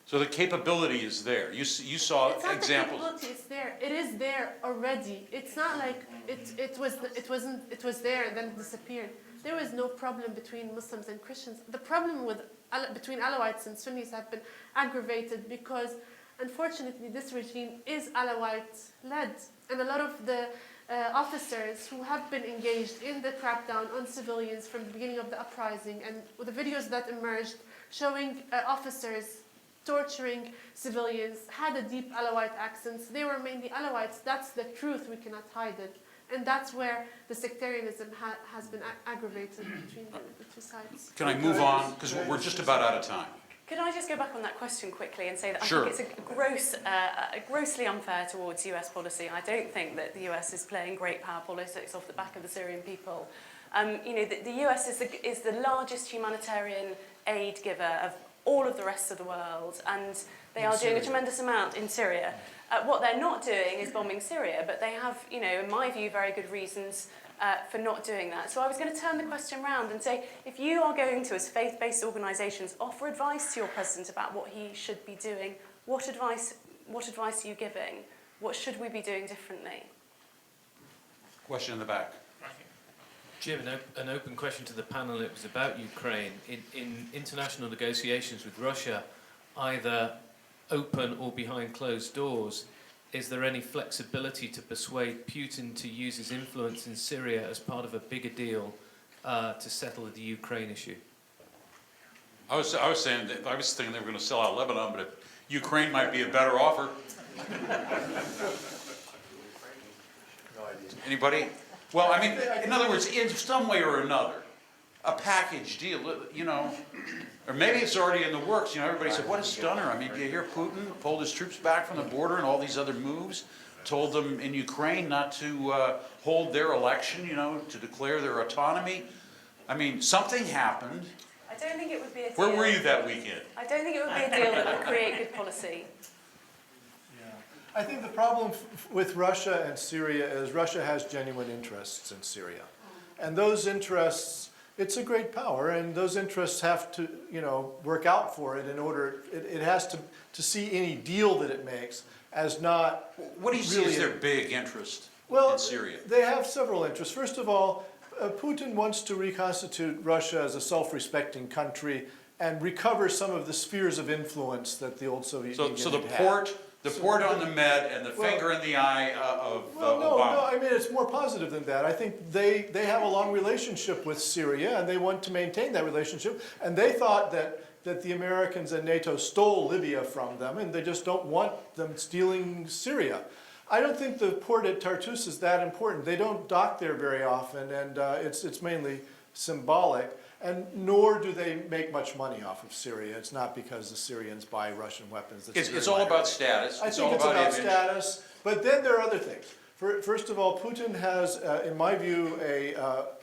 So the capability is there. You saw
it's not
examples.
The capability, it's there. It is there already. It's not like it was there and then it disappeared. There was no problem between Muslims and Christians. The problem between Alawites and Sunnis have been aggravated because, unfortunately, this regime is Alawite-led, and a lot of the officers who have been engaged in the crackdown on civilians from the beginning of the uprising, and with the videos that emerged showing officers torturing civilians, had a deep Alawite accents. They were mainly Alawites. That's the truth. We cannot hide it. And that's where the sectarianism has been aggravated between the 2 sides.
Can I move on? Because we're just about out of time.
Could I just go back on that question quickly and say that
Sure.
I think it's grossly unfair towards US policy. I don't think that the US is playing great power politics off the back of the Syrian people. The US is the largest humanitarian aid giver of all of the rest of the world, and they are doing a tremendous amount in Syria. What they're not doing is bombing Syria, but they have, you know, in my view, very good reasons for not doing that. So I was going to turn the question around and say, if you are going to, as faith-based organisations, offer advice to your president about what he should be doing, what advice are you giving? What should we be doing differently?
Question in the back.
Jim, an open question to the panel. It was about Ukraine. In international negotiations with Russia, either open or behind closed doors, is there any flexibility to persuade Putin to use his influence in Syria as part of a bigger deal to settle the Ukraine issue?
I was saying that I was thinking they were going to sell out Lebanon, but Ukraine might be a better offer. Anybody? Well, I mean, in other words, in some way or another, a package deal, you know, or maybe it's already in the works. You know, everybody said, what a stunner. I mean, do you hear Putin pulled his troops back from the border and all these other moves, told them in Ukraine not to hold their election, you know, to declare their autonomy. I mean, something happened.
I don't think it would be a deal.
Where were you that weekend?
I don't think it would be a deal that would create good policy.
I think the problem with Russia and Syria is Russia has genuine interests in Syria. And those interests, it's a great power, and those interests have to, you know, work out for it in order, it has to see any deal that it makes as not
What do you see
really
as their big interest in Syria?
They have several interests. First of all, Putin wants to reconstitute Russia as a self-respecting country and recover some of the spheres of influence that the old Soviet Union
So the
had.
port on the Med and the finger in the eye of
Well, no,
Obama.
no, I mean, it's more positive than that. I think they have a long relationship with Syria, and they want to maintain that relationship. And they thought that the Americans and NATO stole Libya from them, and they just don't want them stealing Syria. I don't think the port at Tartus is that important. They don't dock there very often, and it's mainly symbolic. And nor do they make much money off of Syria. It's not because the Syrians buy Russian weapons.
It's all about status.
I think it's about status. But then there are other things. First of all, Putin has, in my view,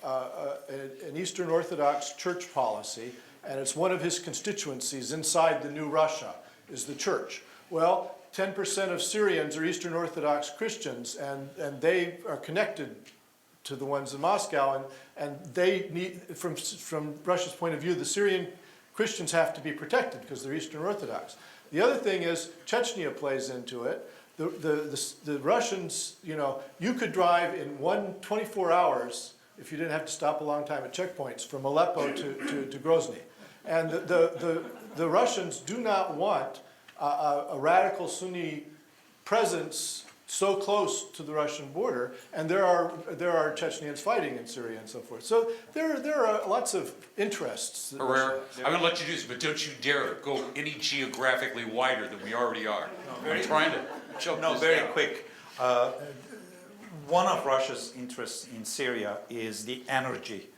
an Eastern Orthodox church policy, and it's one of his constituencies inside the new Russia, is the church. Well, 10% of Syrians are Eastern Orthodox Christians, and they are connected to the ones in Moscow, and they need, from Russia's point of view, the Syrian Christians have to be protected because they're Eastern Orthodox. The other thing is Chechnya plays into it. The Russians, you know, you could drive in 24 hours, if you didn't have to stop a long time at checkpoints, from Aleppo to Grozny. And the Russians do not want a radical Sunni presence so close to the Russian border, and there are Chechnyans fighting in Syria and so forth. So there are lots of interests.
Herrera, I'm going to let you do this, but don't you dare go any geographically wider than we already are. I'm trying to choke this
very
down.
quick. One of Russia's interests in Syria is the energy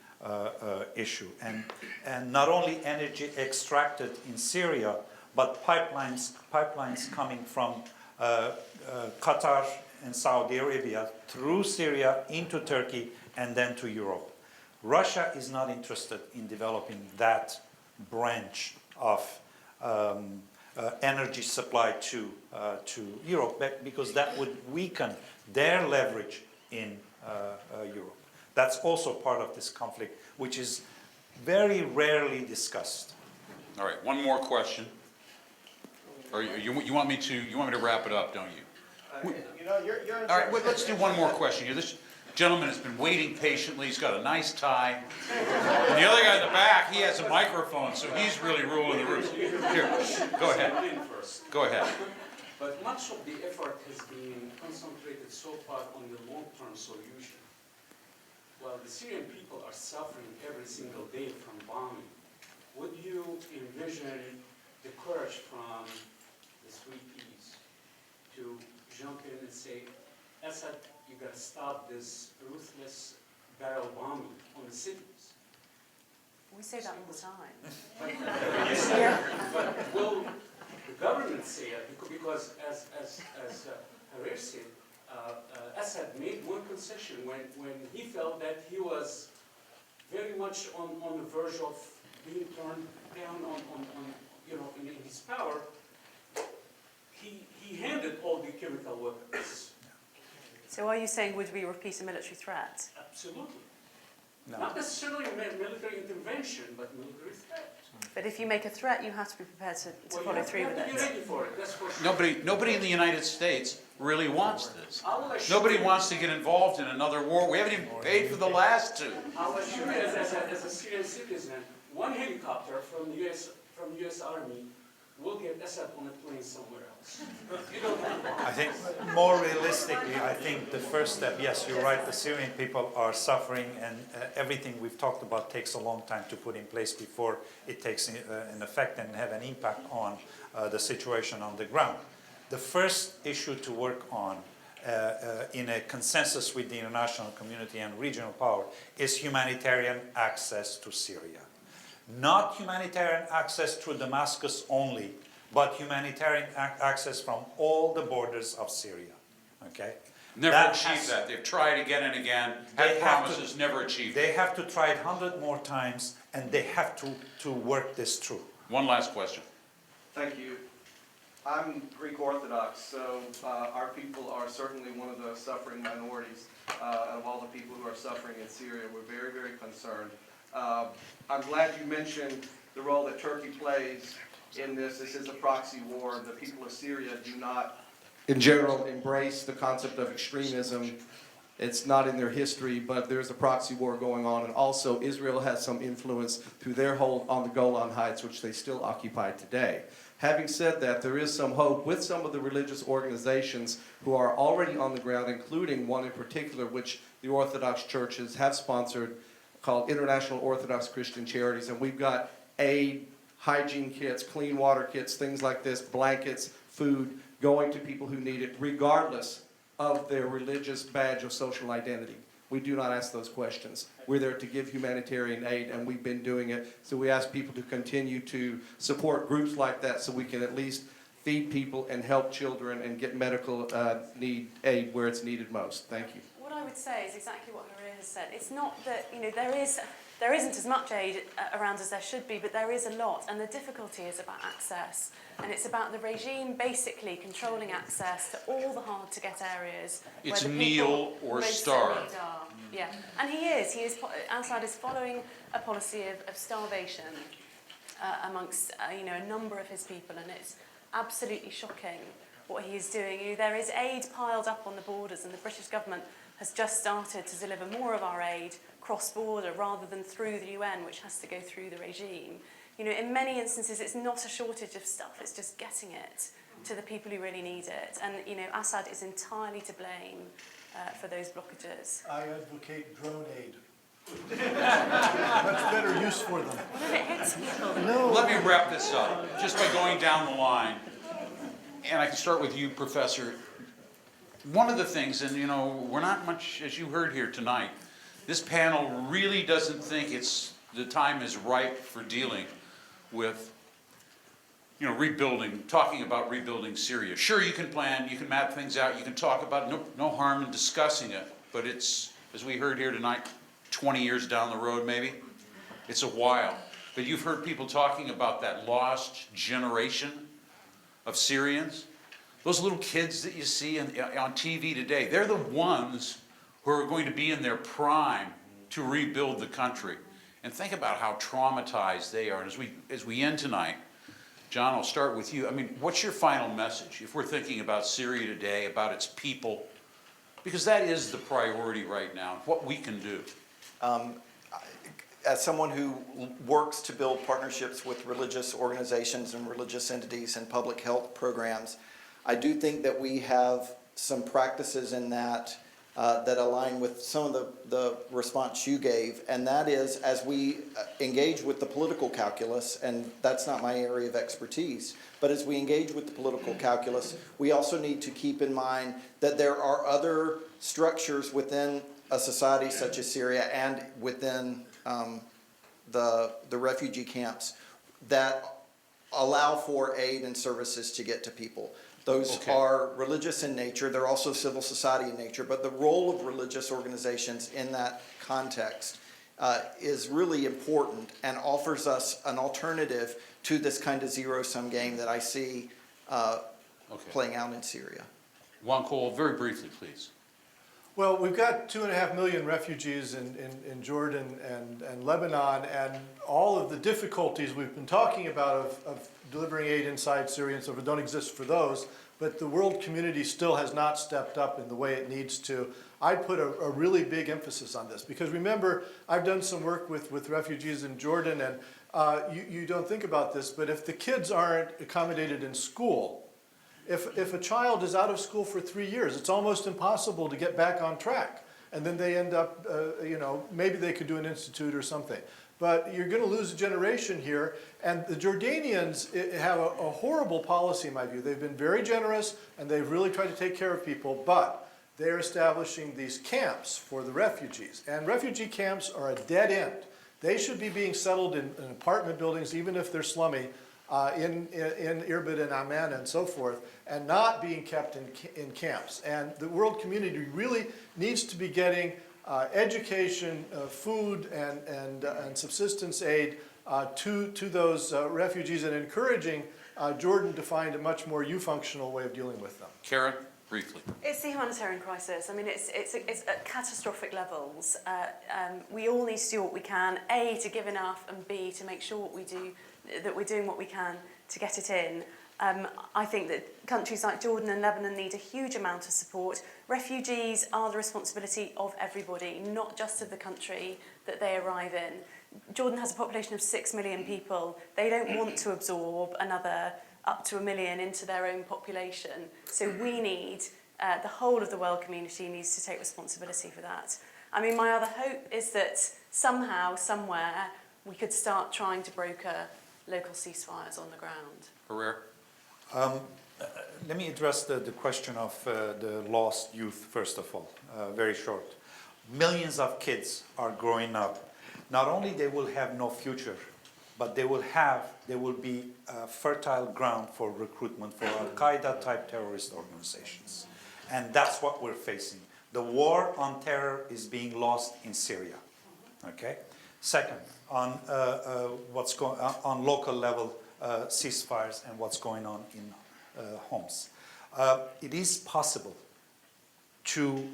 issue, and not only energy extracted in Syria, but pipelines coming from Qatar and Saudi Arabia through Syria into Turkey and then to Europe. Russia is not interested in developing that branch of energy supply to Europe because that would weaken their leverage in Europe. That's also part of this conflict, which is very rarely discussed.
All right, one more question. Or you want me to wrap it up, don't you?
You know, you're
All right, well, let's do one more question here. This gentleman has been waiting patiently. He's got a nice tie. And the other guy in the back, he has a microphone, so he's really ruling the roost. Here, go ahead. Go ahead.
But much of the effort has been concentrated so far on the long-term solution. While the Syrian people are suffering every single day from bombing, would you envision the courage from the 3 Ps to jump in and say, Assad, you got to stop this ruthless barrel bombing on the cities?
We say that all the time.
But will the government say it? Because as Herrera said, Assad made one concession when he felt that he was very much on the verge of being turned down on in his power. he handed all the chemical weapons.
So are you saying would we repeat a military threat?
Absolutely.
No.
Not necessarily military intervention, but military threat.
But if you make a threat, you have to be prepared to
Well,
follow through with
You have to
it.
be ready for it, that's for sure.
Nobody in the United States really wants this.
I will assure
Nobody
you-
wants to get involved in another war. We haven't even paid for the last two.
I will assure you, as a Syrian citizen, one helicopter from the U.S. Army will get Assad on a plane somewhere else. You don't have to.
I think more realistically, I think the first step, yes, you're right, the Syrian people are suffering, and everything we've talked about takes a long time to put in place before it takes an effect and have an impact on the situation on the ground. The first issue to work on in a consensus with the international community and regional power is humanitarian access to Syria. Not humanitarian access through Damascus only, but humanitarian access from all the borders of Syria, okay?
Never
That
achieved
has-
that. They've tried again and again,
They
had
have to-
promises, never achieved it.
They have to try it 100 more times, and they have to work this through.
One last question.
Thank you. I'm Greek Orthodox, so our people are certainly one of the suffering minorities of all the people who are suffering in Syria. We're very, very concerned. I'm glad you mentioned the role that Turkey plays in this. This is a proxy war. The people of Syria do not, in general, embrace the concept of extremism. It's not in their history, but there's a proxy war going on. And also, Israel has some influence through their hold on the Golan Heights, which they still occupy today. Having said that, there is some hope with some of the religious organizations who are already on the ground, including one in particular, which the Orthodox churches have sponsored, called International Orthodox Christian Charities. And we've got aid, hygiene kits, clean water kits, things like this, blankets, food, going to people who need it, regardless of their religious badge of social identity. We do not ask those questions. We're there to give humanitarian aid, and we've been doing it. So we ask people to continue to support groups like that so we can at least feed people and help children and get medical aid where it's needed most. Thank you.
What I would say is exactly what Maria has said. It's not that, there isn't as much aid around as there should be, but there is a lot. And the difficulty is about access. And it's about the regime basically controlling access to all the hard-to-get areas.
It's
where the
kneel
people
or
most in
starve.
need are. Yeah, and he is. Assad is following a policy of starvation amongst a number of his people, and it's absolutely shocking what he is doing. There is aid piled up on the borders, and the British government has just started to deliver more of our aid cross-border rather than through the UN, which has to go through the regime. In many instances, it's not a shortage of stuff, it's just getting it to the people who really need it. And, Assad is entirely to blame for those blockages.
I advocate drone aid. Much better use for them.
What if it hits people?
No.
Let me wrap this up, just by going down the line. And I can start with you, Professor. One of the things, and we're not much, as you heard here tonight, this panel really doesn't think the time is ripe for dealing with, talking about rebuilding Syria. Sure, you can plan, you can map things out, you can talk about it, no harm in discussing it, but it's, as we heard here tonight, 20 years down the road maybe. It's a while. But you've heard people talking about that lost generation of Syrians. Those little kids that you see on TV today, they're the ones who are going to be in their prime to rebuild the country. And think about how traumatized they are. And as we end tonight, John, I'll start with you. I mean, what's your final message if we're thinking about Syria today, about its people? Because that is the priority right now, what we can do.
As someone who works to build partnerships with religious organizations and religious entities and public health programs, I do think that we have some practices in that that align with some of the response you gave, and that is as we engage with the political calculus, and that's not my area of expertise, but as we engage with the political calculus, we also need to keep in mind that there are other structures within a society such as Syria and within the refugee camps that allow for aid and services to get to people. Those are religious in nature. They're also civil society in nature. But the role of religious organizations in that context is really important and offers us an alternative to this kind of zero-sum game that I see
Okay.
playing out in Syria.
Juan Cole, very briefly, please.
Well, we've got 2.5 million refugees in Jordan and Lebanon, and all of the difficulties we've been talking about of delivering aid inside Syria and so forth don't exist for those, but the world community still has not stepped up in the way it needs to. I'd put a really big emphasis on this, because remember, I've done some work with refugees in Jordan, and you don't think about this, but if the kids aren't accommodated in school, if a child is out of school for 3 years, it's almost impossible to get back on track. And then they end up, maybe they could do an institute or something. But you're going to lose a generation here. And the Jordanians have a horrible policy, in my view. They've been very generous, and they've really tried to take care of people. But they're establishing these camps for the refugees. And refugee camps are a dead end. They should be being settled in apartment buildings, even if they're slummy, in Irbid and Amman and so forth, and not being kept in camps. And the world community really needs to be getting education, food, and subsistence aid to those refugees, and encouraging Jordan to find a much more functional way of dealing with them.
Karen, briefly.
It's the humanitarian crisis. I mean, it's at catastrophic levels. We all need to do what we can, A, to give enough, and B, to make sure that we're doing what we can to get it in. I think that countries like Jordan and Lebanon need a huge amount of support. Refugees are the responsibility of everybody, not just of the country that they arrive in. Jordan has a population of 6 million people. They don't want to absorb another up to 1 million into their own population. So we need, the whole of the world community needs to take responsibility for that. I mean, my other hope is that somehow, somewhere, we could start trying to broker local ceasefires on the ground.
Herrera?
Let me address the question of the lost youth, first of all, very short. Millions of kids are growing up. Not only they will have no future, but they will be fertile ground for recruitment for Al-Qaeda type terrorist organizations. And that's what we're facing. The war on terror is being lost in Syria, okay? Second, on what's going on local level ceasefires and what's going on in homes. It is possible to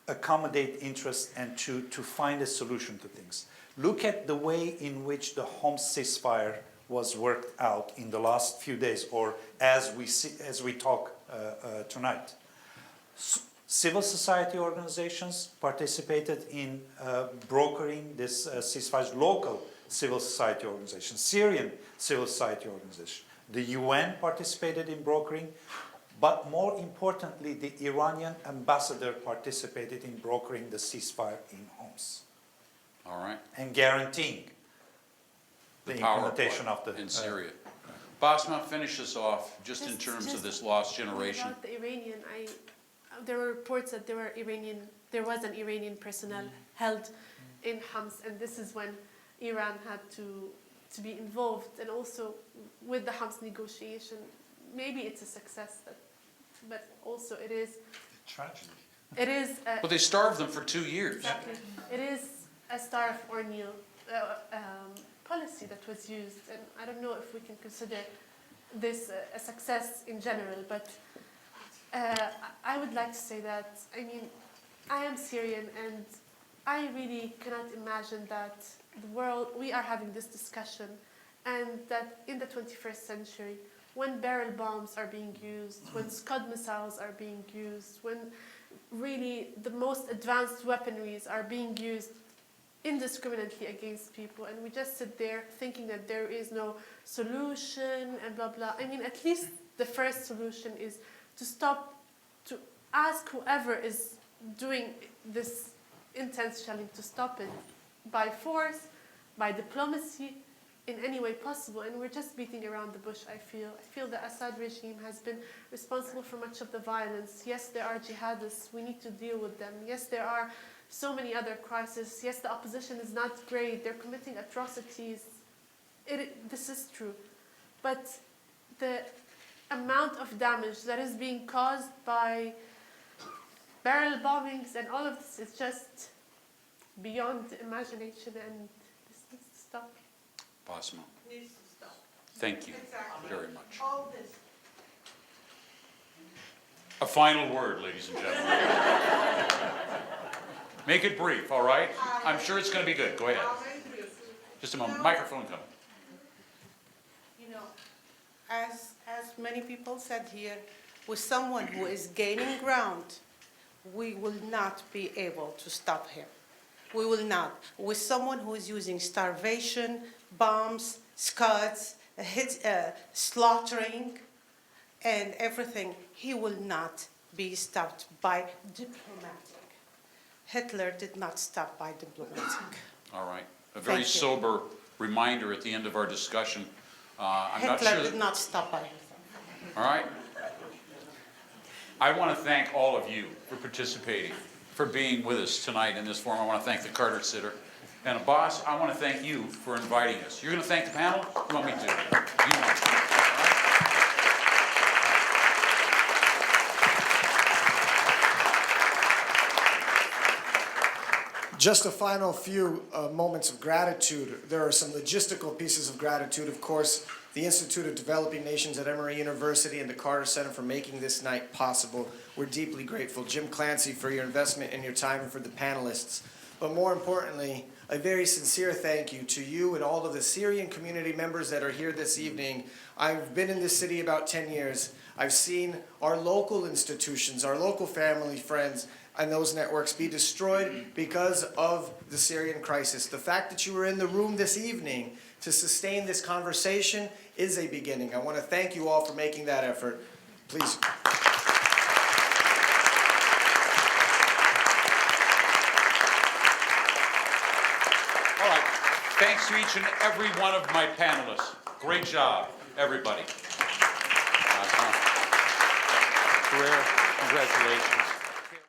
accommodate interest and to find a solution to things. Look at the way in which the Homs ceasefire was worked out in the last few days, or as we talk tonight. Civil society organizations participated in brokering this ceasefire, local civil society organizations, Syrian civil society organizations. The UN participated in brokering, but more importantly, the Iranian ambassador participated in brokering the ceasefire in Homs.
All right.
And guaranteeing the implementation of the...
in Syria. Basma, finish us off just in terms of this lost generation.
About the Iranian, there were reports that there was an Iranian personnel held in Homs, and this is when Iran had to be involved, and also with the Homs negotiation. Maybe it's a success, but also it is
tragedy.
It is.
But they starved them for 2 years.
Exactly. It is a starve or kneel policy that was used, and I don't know if we can consider this a success in general, but I would like to say that, I mean, I am Syrian, and I really cannot imagine that we are having this discussion, and that in the 21st century, when barrel bombs are being used, when Scud missiles are being used, when really the most advanced weaponries are being used indiscriminately against people, and we just sit there thinking that there is no solution and blah blah. I mean, at least the first solution is to stop, to ask whoever is doing this intense shelling to stop it by force, by diplomacy, in any way possible. And we're just beating around the bush, I feel the Assad regime has been responsible for much of the violence. Yes, there are jihadists, we need to deal with them. Yes, there are so many other crises. Yes, the opposition is not great, they're committing atrocities. This is true. But the amount of damage that is being caused by barrel bombings and all of this is just beyond imagination, and this needs to stop.
Basma.
Needs to stop.
Thank you
Exactly.
very much.
All this
A final word, ladies and gentlemen. Make it brief, all right? I'm sure it's going to be good. Go ahead. Just a moment. Microphone coming.
You know, as many people said here, with someone who is gaining ground, we will not be able to stop him. We will not. With someone who is using starvation, bombs, scuds, slaughtering, and everything, he will not be stopped by diplomatic. Hitler did not stop by diplomatic.
All right. A very
Thank you.
sober reminder at the end of our discussion. I'm not
Hitler
sure.
did not stop by himself.
All right. I want to thank all of you for participating, for being with us tonight in this forum. I want to thank the Carter Sitter. And Abbas, I want to thank you for inviting us. You're going to thank the panel? You want me to? You want to.
Just a final few moments of gratitude. There are some logistical pieces of gratitude. Of course, the Institute of Developing Nations at Emory University and the Carter Center for making this night possible. We're deeply grateful. Jim Clancy for your investment and your time, and for the panelists. But more importantly, a very sincere thank you to you and all of the Syrian community members that are here this evening. I've been in this city about 10 years. I've seen our local institutions, our local family, friends, and those networks be destroyed because of the Syrian crisis. The fact that you were in the room this evening to sustain this conversation is a beginning. I want to thank you all for making that effort. Please.
All right. Thanks to each and every one of my panelists. Great job, everybody. Congratulations.